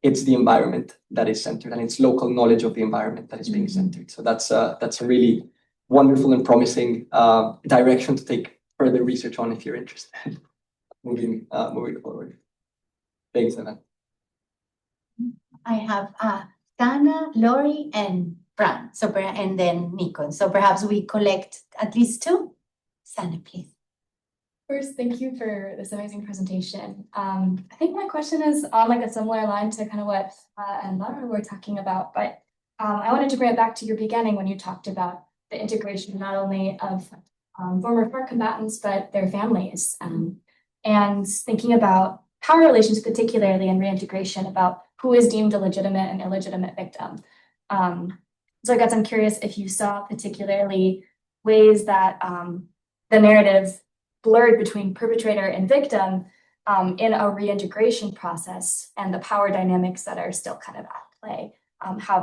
It's the environment that is centered, and it's local knowledge of the environment that is being centered. So that's a really wonderful and promising direction to take further research on if you're interested. moving forward. Thanks, Anna. I have Dana, Lori, and Fran. And then Nico. So perhaps we collect at least two. Sana, please. First, thank you for this amazing presentation. I think my question is on like a similar line to kind of what and Laura were talking about, but I wanted to bring it back to your beginning when you talked about the integration not only of former FARC combatants, but their families, and thinking about power relations, particularly in reintegration, about who is deemed a legitimate and illegitimate victim. So I guess I'm curious if you saw particularly ways that the narrative blurred between perpetrator and victim in a reintegration process, and the power dynamics that are still kind of at play, how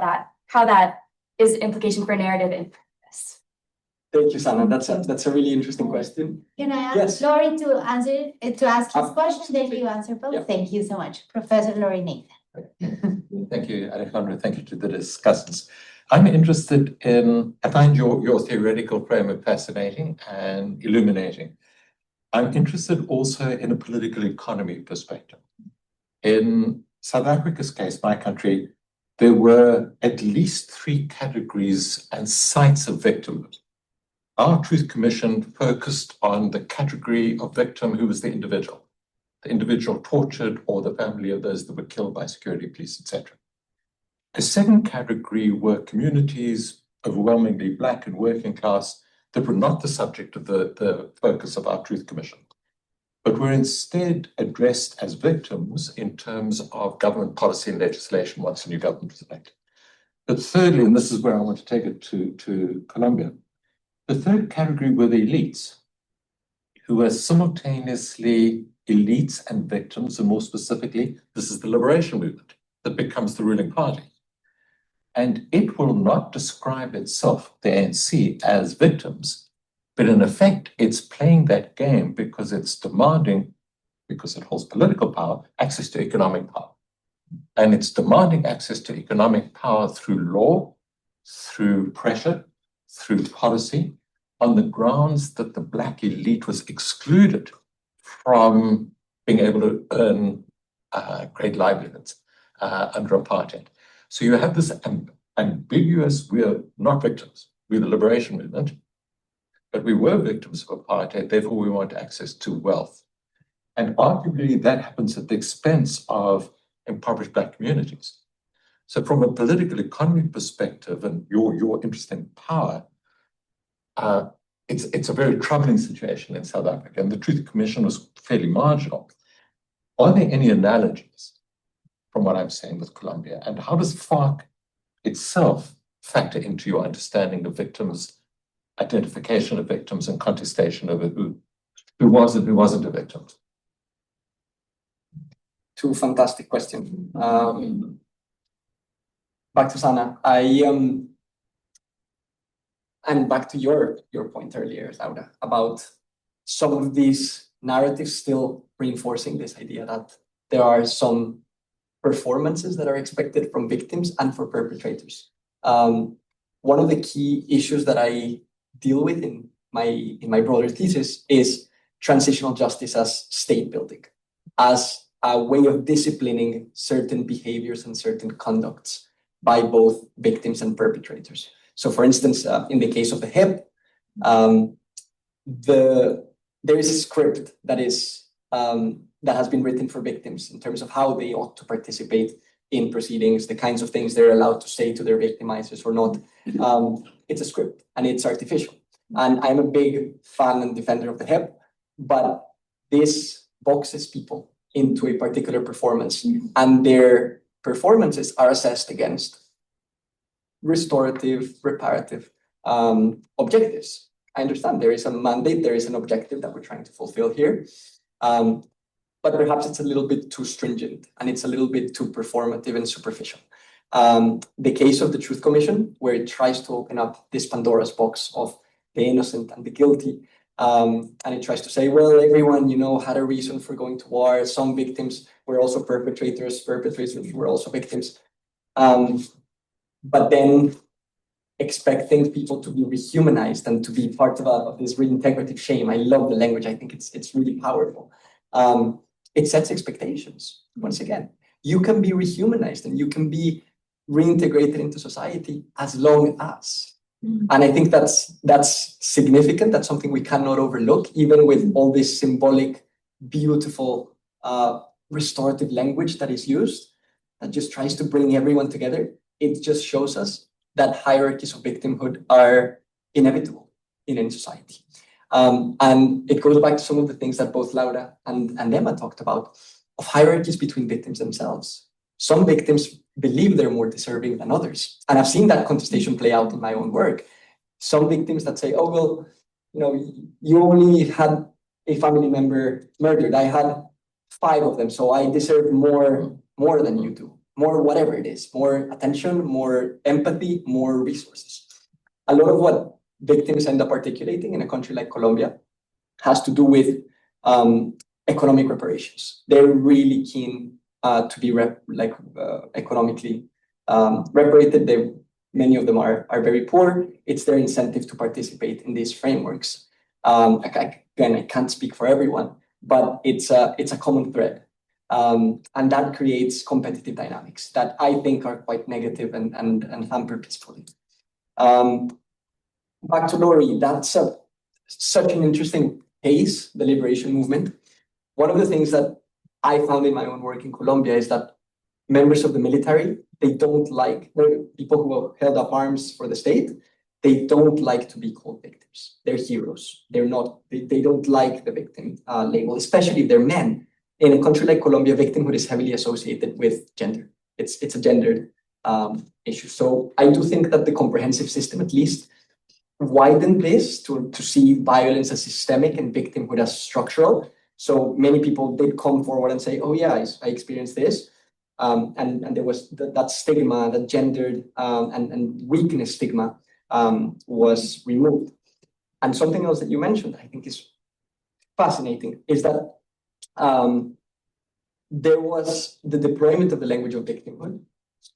that is implication for narrative in this. Thank you, Sana. That's a really interesting question. Can I ask Yes. Lori to answer it, to ask his question, then you answer both? Yeah. Thank you so much. Professor Lori Nathan. Thank you, Alejandro. Thank you to the discussants. I'm interested in, I find your theoretical framework fascinating and illuminating. I'm interested also in a political economy perspective. In South Africa's case, my country, there were at least 3 categories and sites of victimhood. Our Truth Commission focused on the category of victim who was the individual tortured or the family of those that were killed by security police, etc. A second category were communities, overwhelmingly Black and working class, that were not the subject of the focus of our Truth Commission, but were instead addressed as victims in terms of government policy and legislation once a new government was elected. But thirdly, and this is where I want to take it to Colombia, the third category were the elites, who were simultaneously elites and victims, and more specifically, this is the liberation movement that becomes the ruling party. And it will not describe itself, the ANC, as victims, but in effect, it's playing that game because it's demanding, because it holds political power, access to economic power. And it's demanding access to economic power through law, through pressure, through policy, on the grounds that the Black elite was excluded from being able to earn great livelihoods under apartheid. So you have this ambiguous, we are not victims, we're the liberation movement, but we were victims of apartheid, therefore we want access to wealth. And arguably that happens at the expense of impoverished Black communities. So from a political economy perspective and your interest in power, it's a very troubling situation in South Africa, and the Truth Commission was fairly marginal. Are there any analogies from what I'm saying with Colombia, and how does FARC itself factor into your understanding of victims, identification of victims, and contestation of who was and who wasn't a victim? Two fantastic questions. Back to Sana. And back to your point earlier, Laura, about some of these narratives still reinforcing this idea that there are some performances that are expected from victims and for perpetrators. One of the key issues that I deal with in my broader thesis is transitional justice as state building, as a way of disciplining certain behaviors and certain conducts by both victims and perpetrators. So, for instance, in the case of the HIP, there is a script that has been written for victims in terms of how they ought to participate in proceedings, the kinds of things they're allowed to say to their victimizers or not. It's a script and it's artificial. And I'm a big fan and defender of the HIP, but this boxes people into a particular performance, and their performances are assessed against restorative, reparative objectives. I understand there is a mandate, there is an objective that we're trying to fulfill here, but perhaps it's a little bit too stringent and it's a little bit too performative and superficial. The case of the Truth Commission, where it tries to open up this Pandora's box of the innocent and the guilty, and it tries to say, well, everyone, had a reason for going to war. Some victims were also perpetrators were also victims. But then expecting people to be rehumanized and to be part of this reintegrative shame. I love the language. I think it's really powerful. It sets expectations. Once again, you can be rehumanized and you can be reintegrated into society as long as. And I think that's significant. That's something we cannot overlook, even with all this symbolic, beautiful, restorative language that is used, that just tries to bring everyone together. It just shows us that hierarchies of victimhood are inevitable in any society. And it goes back to some of the things that both Laura and Emma talked about, of hierarchies between victims themselves. Some victims believe they're more deserving than others. And I've seen that contestation play out in my own work. Some victims that say, oh, well, you only had a family member murdered. I had 5 of them, so I deserve more than you do. More whatever it is, more attention, more empathy, more resources. A lot of what victims end up articulating in a country like Colombia has to do with economic reparations. They're really keen to be economically reparated. Many of them are very poor. It's their incentive to participate in these frameworks. Again, I can't speak for everyone, but it's a common thread. And that creates competitive dynamics that I think are quite negative and hamper peacefully. Back to Lori, that's such an interesting case, the liberation movement. One of the things that I found in my own work in Colombia is that members of the military, they don't like, people who have held up arms for the state, they don't like to be called victims. They're heroes. They don't like the victim label, especially if they're men. In a country like Colombia, victimhood is heavily associated with gender. It's a gendered issue. So I do think that the comprehensive system at least widened this to see violence as systemic and victimhood as structural. So many people did come forward and say, oh yeah, I experienced this. And there was that stigma, that gendered and weakness stigma was removed. And something else that you mentioned, I think is fascinating, is that there was the deployment of the language of victimhood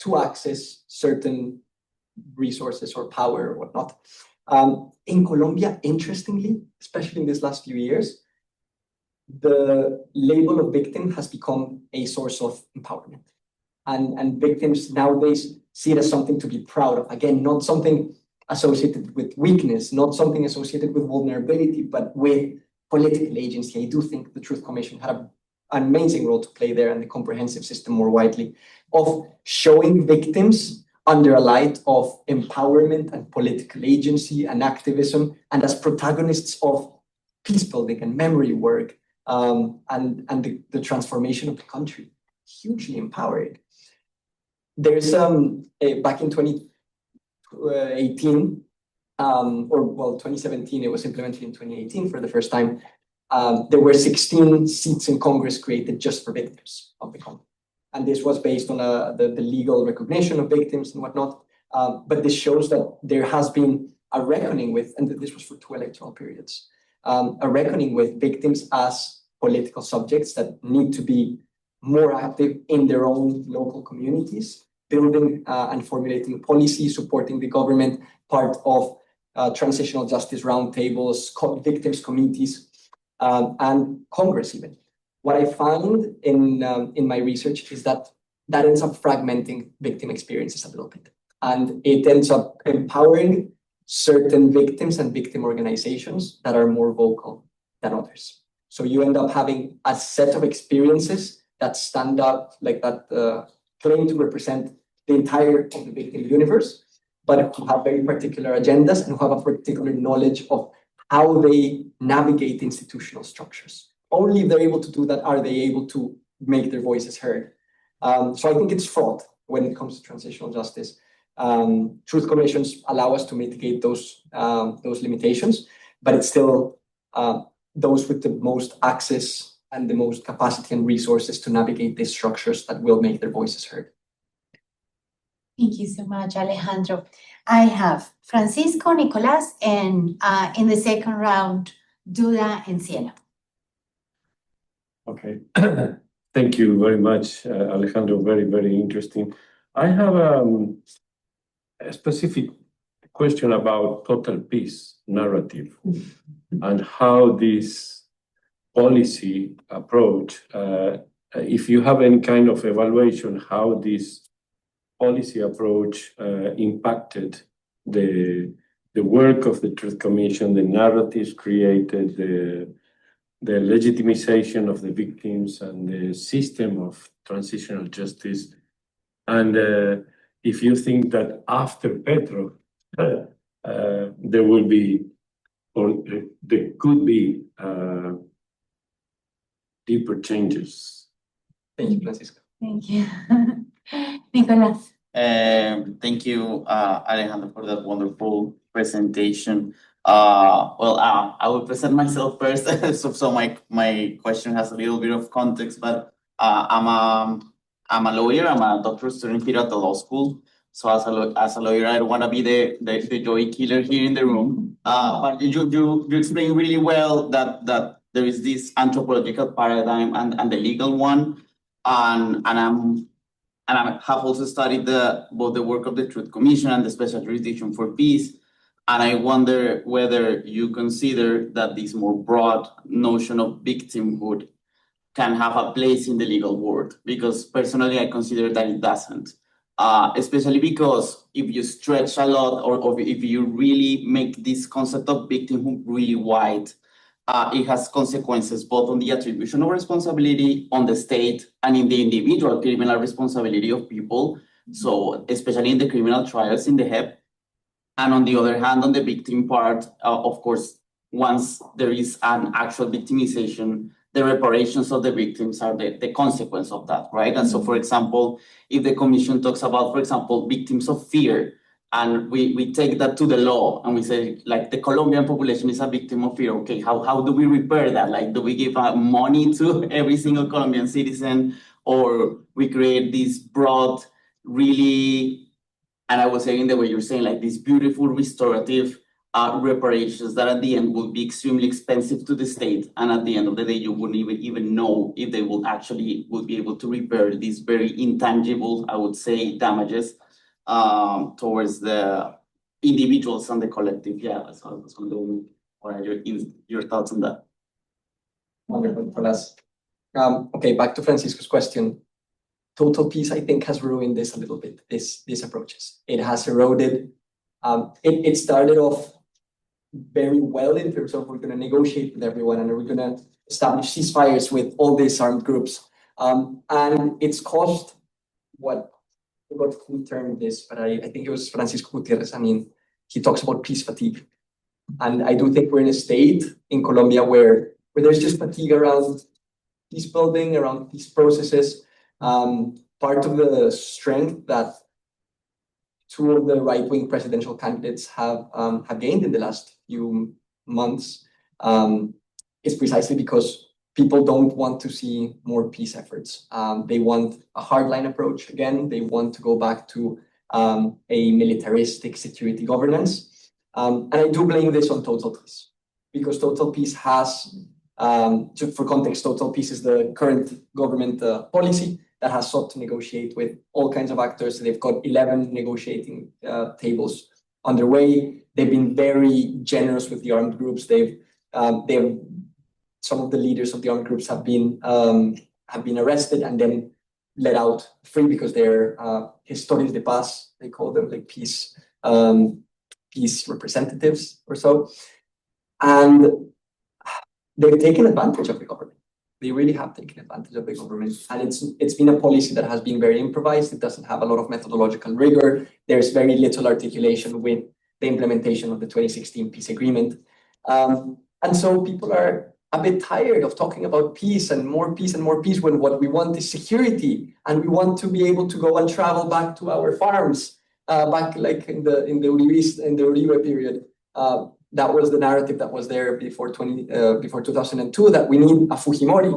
to access certain resources or power or whatnot. In Colombia, interestingly, especially in these last few years, the label of victim has become a source of empowerment. And victims nowadays see it as something to be proud of. Again, not something associated with weakness, not something associated with vulnerability, but with political agency. I do think the Truth Commission had an amazing role to play there, and the comprehensive system more widely, of showing victims under a light of empowerment and political agency and activism, and as protagonists of peace building and memory work, and the transformation of the country. Hugely empowering. There's back in 2020, 2018, or well, 2017, it was implemented in 2018 for the first time. There were 16 seats in Congress created just for victims of the conflict. And this was based on the legal recognition of victims and whatnot. But this shows that there has been a reckoning with, and this was for 2 electoral periods, a reckoning with victims as political subjects that need to be more active in their own local communities, building and formulating policy, supporting the government, part of transitional justice roundtables, victims committees, and Congress even. What I found in my research is that ends up fragmenting victim experiences a little bit. And it ends up empowering certain victims and victim organizations that are more vocal than others. So you end up having a set of experiences that stand out, like that claim to represent the entire of the victim universe, but who have very particular agendas and who have a particular knowledge of how they navigate institutional structures. Only if they're able to do that are they able to make their voices heard. So I think it's fraught when it comes to transitional justice. Truth commissions allow us to mitigate those limitations, but it's still those with the most access and the most capacity and resources to navigate these structures that will make their voices heard. Thank you so much, Alejandro. I have Francisco, Nicolas, and in the second round, Duda and Siena. Okay. Thank you very much, Alejandro. Very, very interesting. I have a specific question about total peace narrative and how this policy approach, if you have any kind of evaluation, how this policy approach impacted the work of the Truth Commission, the narratives created, the legitimization of the victims and the system of transitional justice. And if you think that after Petro, there will be, or there could be deeper changes. Thank you, Francisco. Thank you. Nicolas. Thank you, Alejandro, for that wonderful presentation. I will present myself first. so my question has a little bit of context, but I'm a lawyer. I'm a doctoral student here at the law school. So as a lawyer, I don't want to be the joy killer here in the room. But you explain really well that there is this anthropological paradigm and the legal one, and I have also studied both the work of the Truth Commission and the Special Jurisdiction for Peace. And I wonder whether you consider that this more broad notion of victimhood can have a place in the legal world, because personally I consider that it doesn't. Especially because if you stretch a lot, or if you really make this concept of victimhood really wide, it has consequences both on the attribution of responsibility on the state and in the individual criminal responsibility of people. So especially in the criminal trials in the HEP. And on the other hand, on the victim part, of course, once there is an actual victimization, the reparations of the victims are the consequence of that, right? And so, for example, if the commission talks about, for example, victims of fear, and we take that to the law and we say, like, the Colombian population is a victim of fear. Okay, how do we repair that? Like, do we give money to every single Colombian citizen, or we create this broad, really, and I was saying the way you're saying, like, these beautiful restorative reparations that at the end will be extremely expensive to the state, and at the end of the day, you wouldn't even know if they will be able to repair these very intangible, I would say, damages towards the individuals and the collective. Yeah, that's what I was wondering. What are your thoughts on that? Wonderful, Nicolas. Okay, back to Francisco's question. Total peace, I think, has ruined this a little bit, these approaches. It has eroded. It started off very well in terms of we're going to negotiate with everyone and we're going to establish ceasefires with all these armed groups. And it's caused what we termed this, but I think it was Francisco Gutierrez. I mean, he talks about peace fatigue. And I do think we're in a state in Colombia where there's just fatigue around peace building, around peace processes. Part of the strength that two of the right-wing presidential candidates have gained in the last few months is precisely because people don't want to see more peace efforts. They want a hardline approach again. They want to go back to a militaristic security governance. And I do blame this on Total Peace, because Total Peace has, for context, Total Peace is the current government policy that has sought to negotiate with all kinds of actors. They've got 11 negotiating tables underway. They've been very generous with the armed groups. Some of the leaders of the armed groups have been arrested and then let out free because they're historias de paz. They call them like peace representatives or so. And they've taken advantage of the government. They really have taken advantage of the government. And it's been a policy that has been very improvised. It doesn't have a lot of methodological rigor. There's very little articulation with the implementation of the 2016 peace agreement. And so people are a bit tired of talking about peace and more peace and more peace when what we want is security. And we want to be able to go and travel back to our farms, back like in the Uribe period. That was the narrative that was there before 2002, that we need a Fujimori,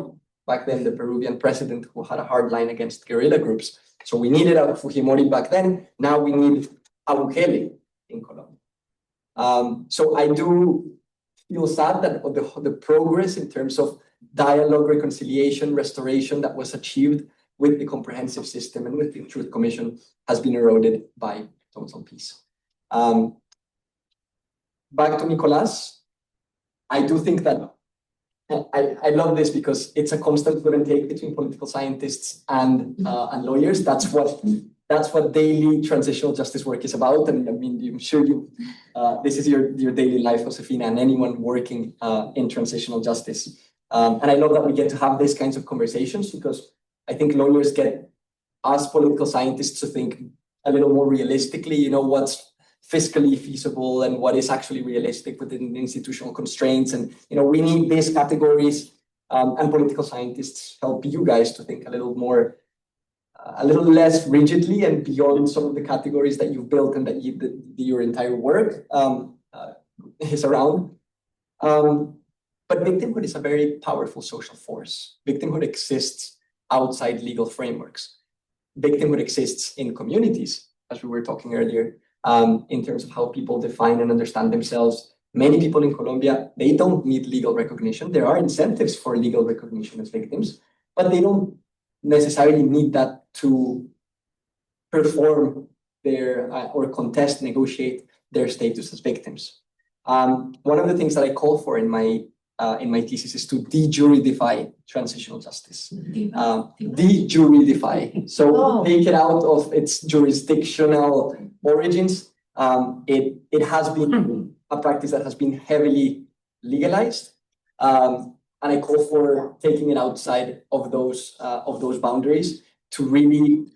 back then the Peruvian president who had a hard line against guerrilla groups. So we needed a Fujimori back then. Now we need a Bukele in Colombia. So I do feel sad that the progress in terms of dialogue, reconciliation, restoration that was achieved with the comprehensive system and with the Truth Commission has been eroded by Total Peace. Back to Nicolas, I do think that I love this because it's a constant give and take between political scientists and lawyers. That's what daily transitional justice work is about. And I mean, I'm sure this is your daily life, Josefina, and anyone working in transitional justice. And I love that we get to have these kinds of conversations, because I think lawyers get us political scientists to think a little more realistically, what's fiscally feasible and what is actually realistic within institutional constraints. And, we need these categories, and political scientists help you guys to think a little less rigidly and beyond some of the categories that you've built and that your entire work is around. But victimhood is a very powerful social force. Victimhood exists outside legal frameworks. Victimhood exists in communities, as we were talking earlier, in terms of how people define and understand themselves. Many people in Colombia, they don't need legal recognition. There are incentives for legal recognition as victims, but they don't necessarily need that to perform their or contest, negotiate their status as victims. One of the things that I call for in my thesis is to de-juridify transitional justice. De-juridify. So take it out of its jurisdictional origins. It has been a practice that has been heavily legalized. And I call for taking it outside of those boundaries to really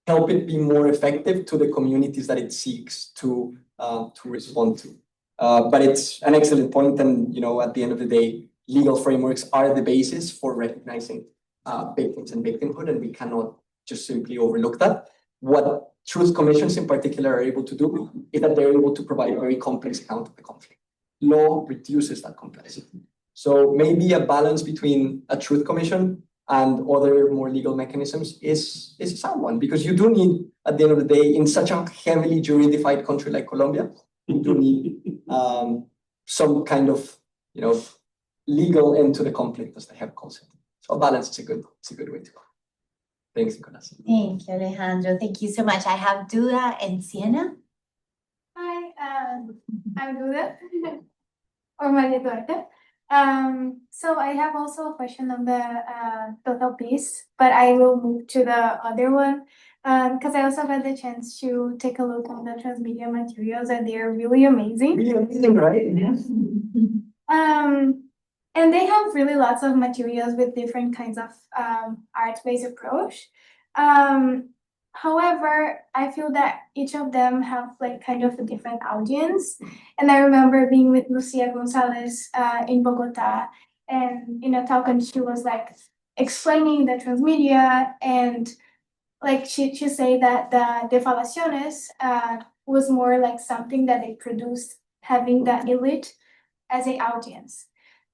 help it be more effective to the communities that it seeks to respond to. But it's an excellent point, and at the end of the day, legal frameworks are the basis for recognizing victims and victimhood, and we cannot just simply overlook that. What truth commissions in particular are able to do is that they're able to provide a very complex account of the conflict. Law reduces that complexity. So maybe a balance between a truth commission and other more legal mechanisms is a sound one, because you do need, at the end of the day, in such a heavily juridified country like Colombia, you do need some kind of legal end to the conflict, as they have called it. So a balance is a good way to go. Thanks, Nicolas. Thank you, Alejandro. Thank you so much. I have Duda and Siena. Hi, I'm Duda, or Maria Duarte. So I have also a question on the total peace, but I will move to the other one because I also had the chance to take a look on the transmedia materials, and they are really amazing. Really amazing, right? Yes. And they have really lots of materials with different kinds of art-based approach. However, I feel that each of them have like kind of a different audience. And I remember being with Lucia Gonzalez in Bogota, and in a talk, and she was like explaining the transmedia and like she say that the defalaciones was more like something that they produced having the elite as a audience.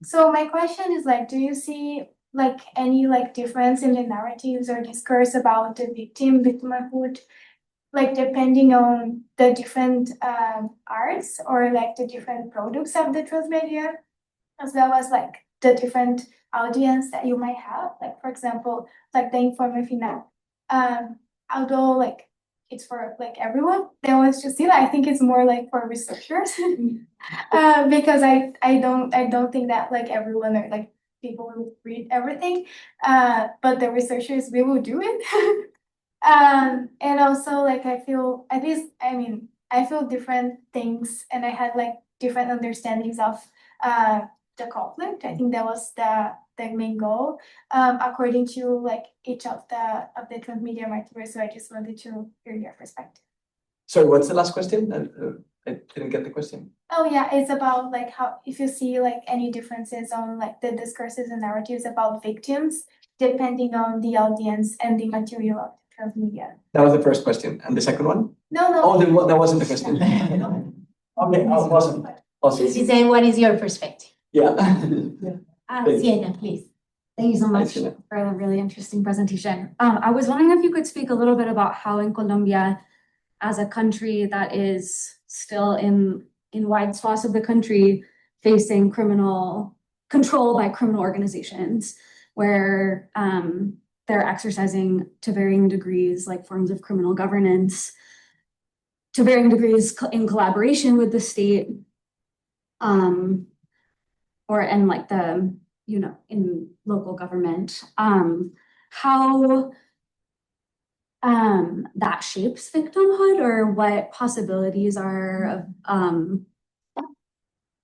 So my question is like, do you see like any like difference in the narratives or discourse about the victimhood, like depending on the different arts or like the different products of the transmedia, as well as like the different audience that you might have? Like for example, like the Informe Final. Although like it's for like everyone that wants to see that, I think it's more like for researchers. Because I don't think that like everyone or like people will read everything. But the researchers we will do it. And also like I feel at least I feel different things and I had like different understandings of the conflict. I think that was the main goal, according to like each of the transmedia martyrs. So I just wanted to hear your perspective. So what's the last question? I didn't get the question. Oh yeah, it's about like how if you see like any differences on like the discourses and narratives about victims depending on the audience and the material of the transmedia. That was the first question. And the second one? No. Oh, that wasn't the question. Okay, awesome. She's saying, what is your perspective? Yeah. Sienna, please. Thank you so much Sienna. for a really interesting presentation. I was wondering if you could speak a little bit about how in Colombia, as a country that is still in wide swaths of the country facing criminal control by criminal organizations, where they're exercising to varying degrees like forms of criminal governance, to varying degrees in collaboration with the state, and like the, in local government, how that shapes victimhood, or what possibilities are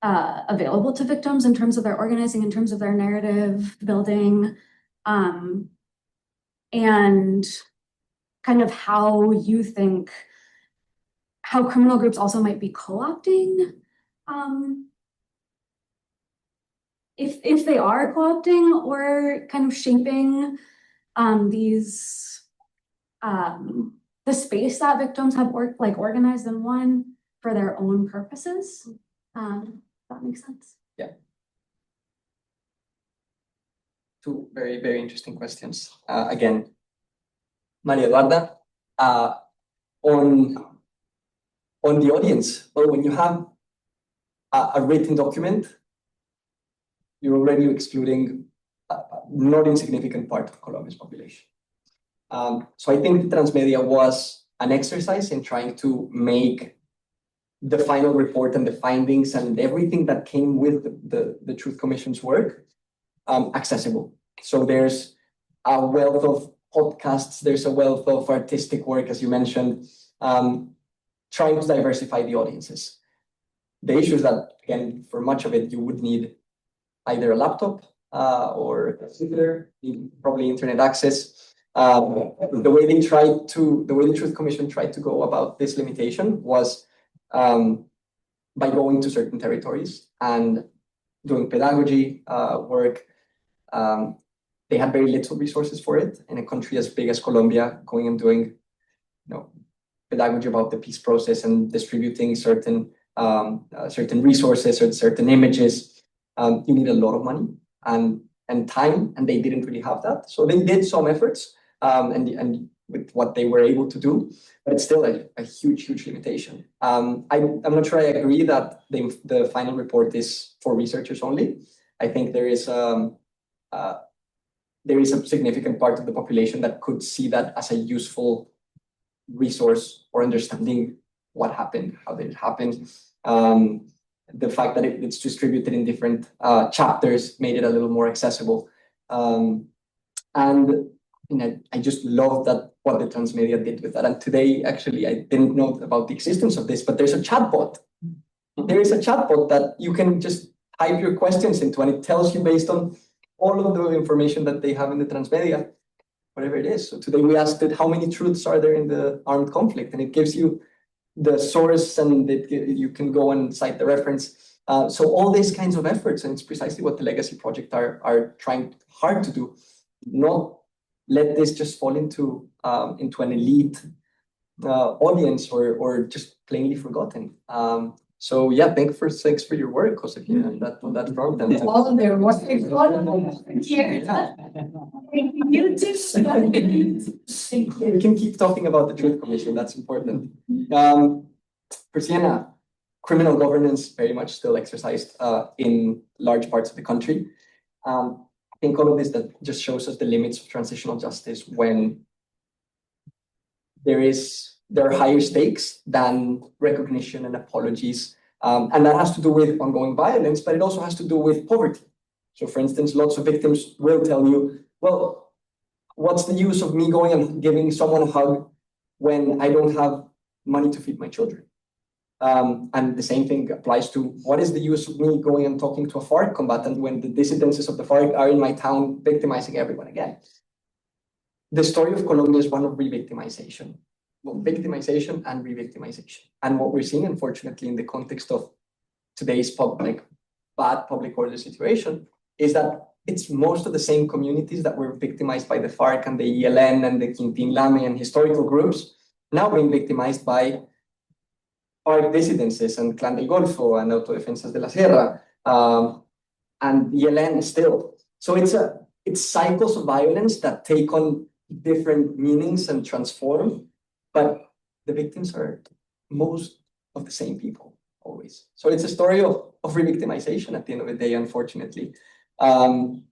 available to victims in terms of their organizing, in terms of their narrative building, and kind of how you think how criminal groups also might be co-opting, if they are co-opting or kind of shaping these the space that victims have organized and won for their own purposes. That makes sense. Yeah. Two very, very interesting questions. Again, Maria Eduarda, on the audience, well, when you have a written document, you're already excluding a not insignificant part of Colombia's population. So I think the transmedia was an exercise in trying to make the final report and the findings and everything that came with the Truth Commission's work accessible. So there's a wealth of podcasts, there's a wealth of artistic work, as you mentioned, trying to diversify the audiences. The issue is that, again, for much of it, you would need either a laptop or a computer, probably internet access. The way the Truth Commission tried to go about this limitation was by going to certain territories and doing pedagogy work. They had very little resources for it in a country as big as Colombia, going and doing, pedagogy about the peace process and distributing certain resources or certain images. You need a lot of money and time, and they didn't really have that. So they did some efforts, and with what they were able to do, but it's still a huge limitation. I'm not sure I agree that the final report is for researchers only. I think there is a significant part of the population that could see that as a useful resource for understanding what happened, how did it happen. The fact that it's distributed in different chapters made it a little more accessible. And I just love that what the transmedia did with that. And today, actually, I didn't know about the existence of this, but there's a chatbot. There is a chatbot that you can just type your questions into, and it tells you based on all of the information that they have in the transmedia, whatever it is. So today we asked it, how many truths are there in the armed conflict? And it gives you the source, and you can go and cite the reference. So all these kinds of efforts, and it's precisely what the Legacy Project are trying hard to do, not let this just fall into an elite audience or just plainly forgotten. So yeah, thanks for your work, Josefina, on that front. And All there was here. You too. we can keep talking about the Truth Commission. That's important. For Siena, criminal governance very much still exercised in large parts of the country. I think all of this that just shows us the limits of transitional justice when there are higher stakes than recognition and apologies. And that has to do with ongoing violence, but it also has to do with poverty. So for instance, lots of victims will tell you, well, what's the use of me going and giving someone a hug when I don't have money to feed my children? And the same thing applies to what is the use of me going and talking to a FARC combatant when the dissidences of the FARC are in my town victimizing everyone again? The story of Colombia is one of re-victimization. Well, victimization and re-victimization. And what we're seeing, unfortunately, in the context of today's bad public order situation, is that it's most of the same communities that were victimized by the FARC and the ELN and the Quintín Lame and historical groups, now being victimized by FARC dissidences and Clan del Golfo and Autodefensas de la Sierra and ELN still. So it's cycles of violence that take on different meanings and transform, but the victims are most of the same people always. So it's a story of re-victimization at the end of the day, unfortunately. And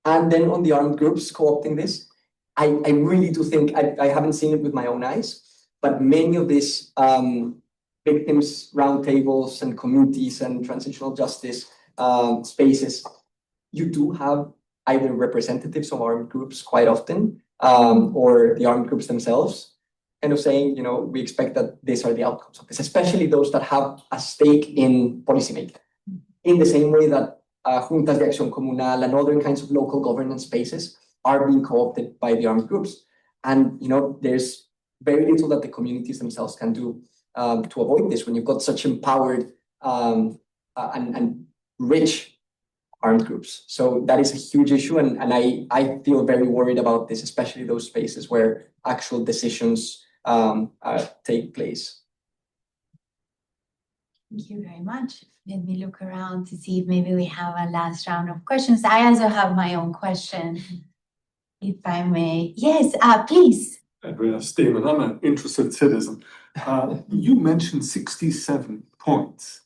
then on the armed groups co-opting this, I really do think, I haven't seen it with my own eyes, but many of these victims roundtables and communities and transitional justice spaces, you do have either representatives of armed groups quite often, or the armed groups themselves, kind of saying, we expect that these are the outcomes of this, especially those that have a stake in policymaking. In the same way that juntas de acción comunal and other kinds of local governance spaces are being co-opted by the armed groups. And, there's very little that the communities themselves can do to avoid this when you've got such empowered and rich armed groups. So that is a huge issue. And I feel very worried about this, especially those spaces where actual decisions take place. Thank you very much. Let me look around to see if maybe we have a last round of questions. I also have my own question, if I may. Yes, please. Andreas Steeman, I'm an interested citizen. You mentioned 67 points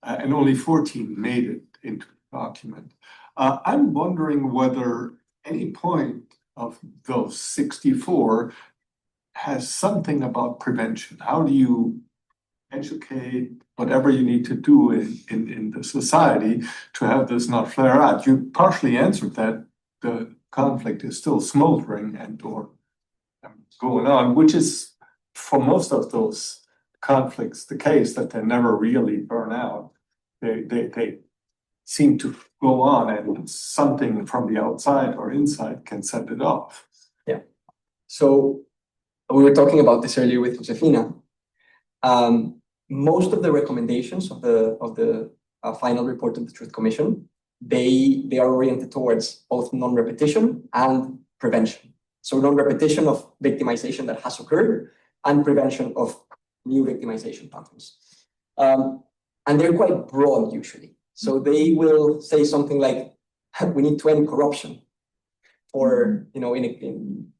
and only 14 made it into the document. I'm wondering whether any point of those 64 has something about prevention. How do you educate whatever you need to do in the society to have this not flare out? You partially answered that the conflict is still smoldering and or going on, which is for most of those conflicts the case, that they never really burn out. They seem to go on, and something from the outside or inside can set it off. Yeah. So we were talking about this earlier with Josefina. Most of the recommendations of the final report of the Truth Commission, they are oriented towards both non-repetition and prevention. So non-repetition of victimization that has occurred and prevention of new victimization patterns. And they're quite broad usually. So they will say something like, we need to end corruption, or in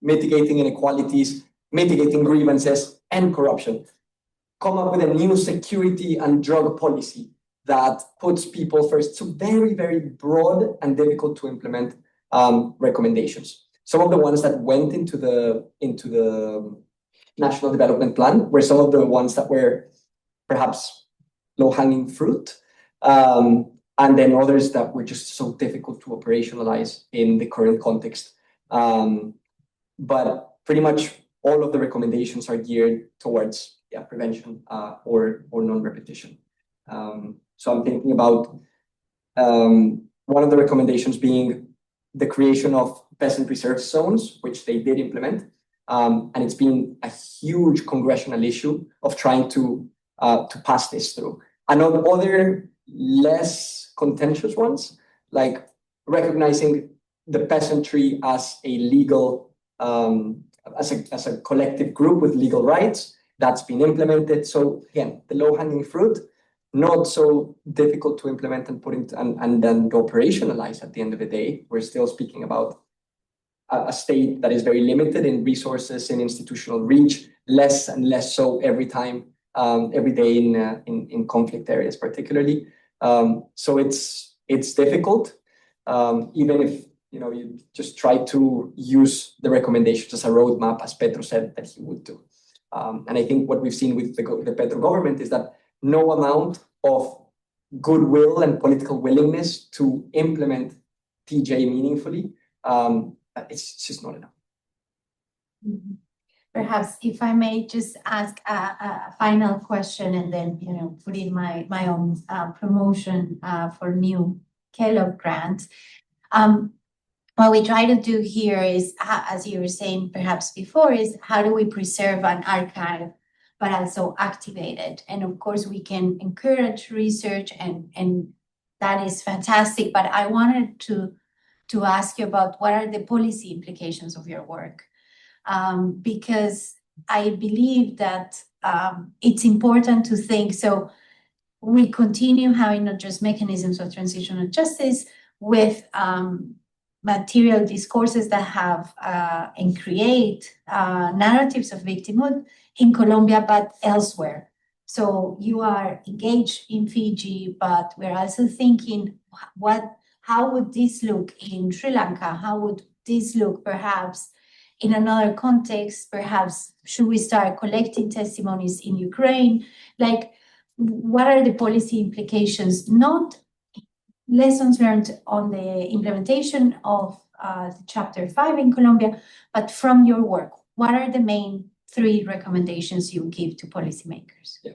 mitigating inequalities, mitigating grievances, end corruption. Come up with a new security and drug policy that puts people first. So very, very broad and difficult to implement recommendations. Some of the ones that went into the National Development Plan were some of the ones that were perhaps low-hanging fruit, and then others that were just so difficult to operationalize in the current context. But pretty much all of the recommendations are geared towards prevention or non-repetition. So I'm thinking about one of the recommendations being the creation of peasant reserve zones, which they did implement. And it's been a huge congressional issue of trying to pass this through. And on other less contentious ones, like recognizing the peasantry as a legal, as a collective group with legal rights. That's been implemented. So again, the low-hanging fruit, not so difficult to implement and put into and then to operationalize at the end of the day. We're still speaking about a state that is very limited in resources and institutional reach, less and less so every time, every day in conflict areas particularly. So it's difficult, even if you just try to use the recommendations as a roadmap, as Petro said that he would do. And I think what we've seen with the Petro government is that no amount of goodwill and political willingness to implement TJ meaningfully, it's just not enough. Perhaps if I may just ask a final question and then put in my own promotion for new Kellogg grant. What we try to do here is, as you were saying perhaps before, is how do we preserve an archive but also activate it? And of course we can encourage research and that is fantastic, but I wanted to ask you about what are the policy implications of your work? Because I believe that it's important to think, so we continue having not just mechanisms of transitional justice with material discourses that have and create narratives of victimhood in Colombia, but elsewhere. So you are engaged in Fiji, but we're also thinking how would this look in Sri Lanka? How would this look perhaps in another context? Perhaps should we start collecting testimonies in Ukraine? Like, what are the policy implications? Not lessons learned on the implementation of Chapter 5 in Colombia, but from your work, what are the main 3 recommendations you give to policymakers? Yeah.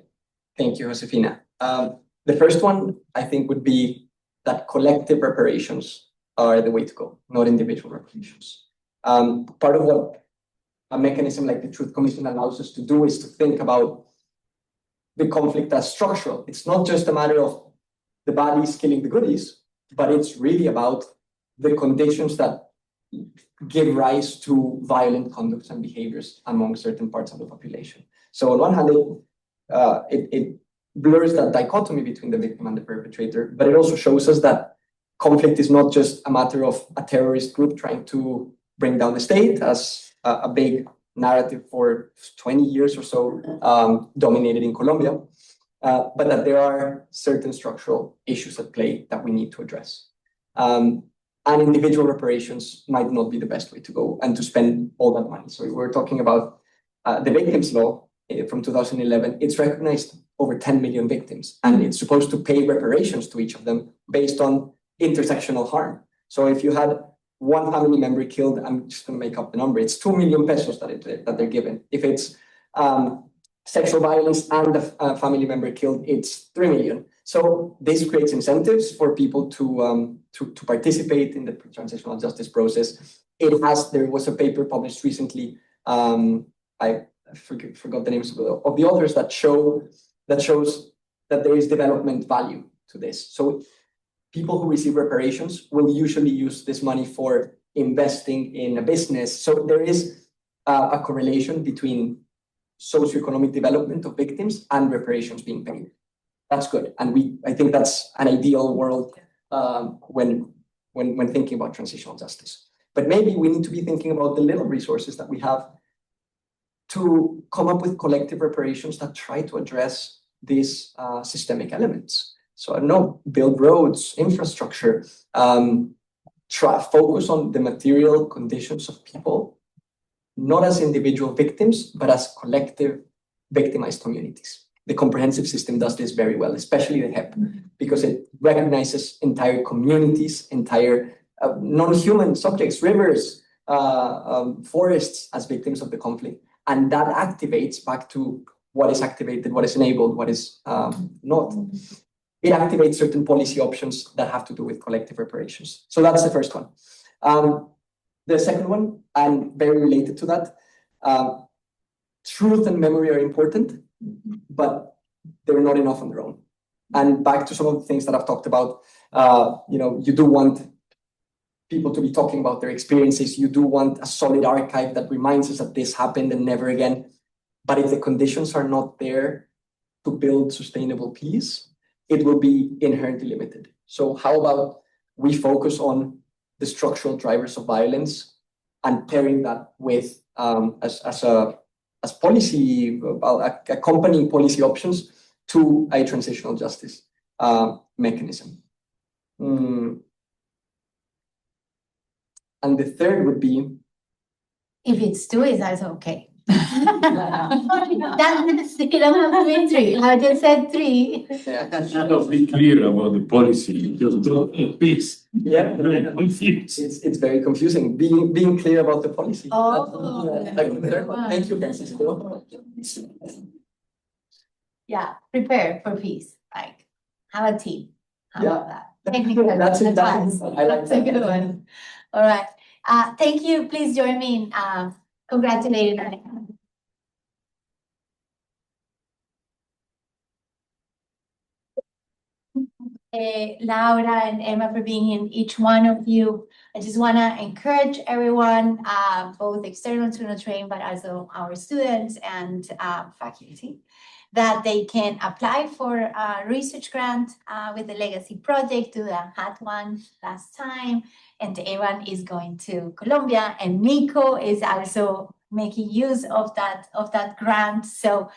Thank you, Josefina. The first one, I think, would be that collective reparations are the way to go, not individual reparations. Part of what a mechanism like the Truth Commission allows us to do is to think about the conflict as structural. It's not just a matter of the baddies killing the goodies, but it's really about the conditions that give rise to violent conducts and behaviors among certain parts of the population. So on one hand, it blurs that dichotomy between the victim and the perpetrator, but it also shows us that conflict is not just a matter of a terrorist group trying to bring down the state, as a big narrative for 20 years or so dominated in Colombia, but that there are certain structural issues at play that we need to address. And individual reparations might not be the best way to go and to spend all that money. So we're talking about the Victims Law from 2011. It's recognized over 10 million victims, and it's supposed to pay reparations to each of them based on intersectional harm. So if you had one family member killed, I'm just going to make up the number, it's 2 million pesos that they're given. If it's sexual violence and a family member killed, it's 3 million. So this creates incentives for people to participate in the transitional justice process. There was a paper published recently. I forgot the names of the authors that shows that there is development value to this. So people who receive reparations will usually use this money for investing in a business. So there is a correlation between socioeconomic development of victims and reparations being paid. That's good. And I think that's an ideal world when thinking about transitional justice. But maybe we need to be thinking about the little resources that we have to come up with collective reparations that try to address these systemic elements. So I don't know, build roads, infrastructure, focus on the material conditions of people, not as individual victims, but as collective victimized communities. The comprehensive system does this very well, especially the HEP, because it recognizes entire communities, entire non-human subjects, rivers, forests as victims of the conflict. And that activates back to what is activated, what is enabled, what is not. It activates certain policy options that have to do with collective reparations. So that's the first one. The second one, and very related to that, truth and memory are important, but they're not enough on their own. And back to some of the things that I've talked about, you do want people to be talking about their experiences. You do want a solid archive that reminds us that this happened and never again. But if the conditions are not there to build sustainable peace, it will be inherently limited. So how about we focus on the structural drivers of violence and pairing that with as policy, accompanying policy options to a transitional justice mechanism. And the third would be, if it's two, is also okay. That's you don't have to be three. I just said three. Let's be clear about the policy, just do peace. Yeah, it's very confusing. Being clear about the policy. Oh, Thank you, Francisco. Yeah, prepare for peace. Like, have a team. How about that? That's it. I like That's a good one. All right. Thank you. Please join me in congratulating Alejandro. Laura and Emma for being in, each one of you. I just want to encourage everyone, both external to Notre Dame, but also our students and faculty, that they can apply for a research grant with the Legacy Project. Duda had one last time, and Evan is going to Colombia, and Nico is also making use of that grant. So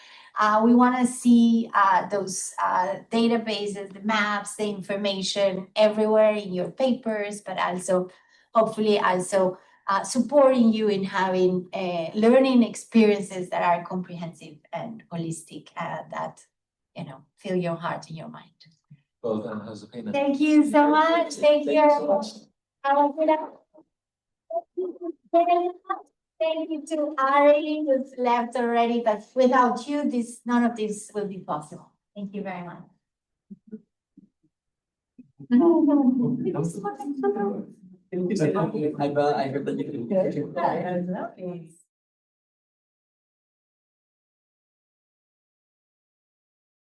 we want to see those databases, the maps, the information everywhere in your papers, but also hopefully also supporting you in having learning experiences that are comprehensive and holistic, that fill your heart and your mind. Well done, Josefina. Thank you so much. Thank you. Thank you to Ari, who's left already, but without you, none of this will be possible. Thank you very much. I heard that you can. I love it.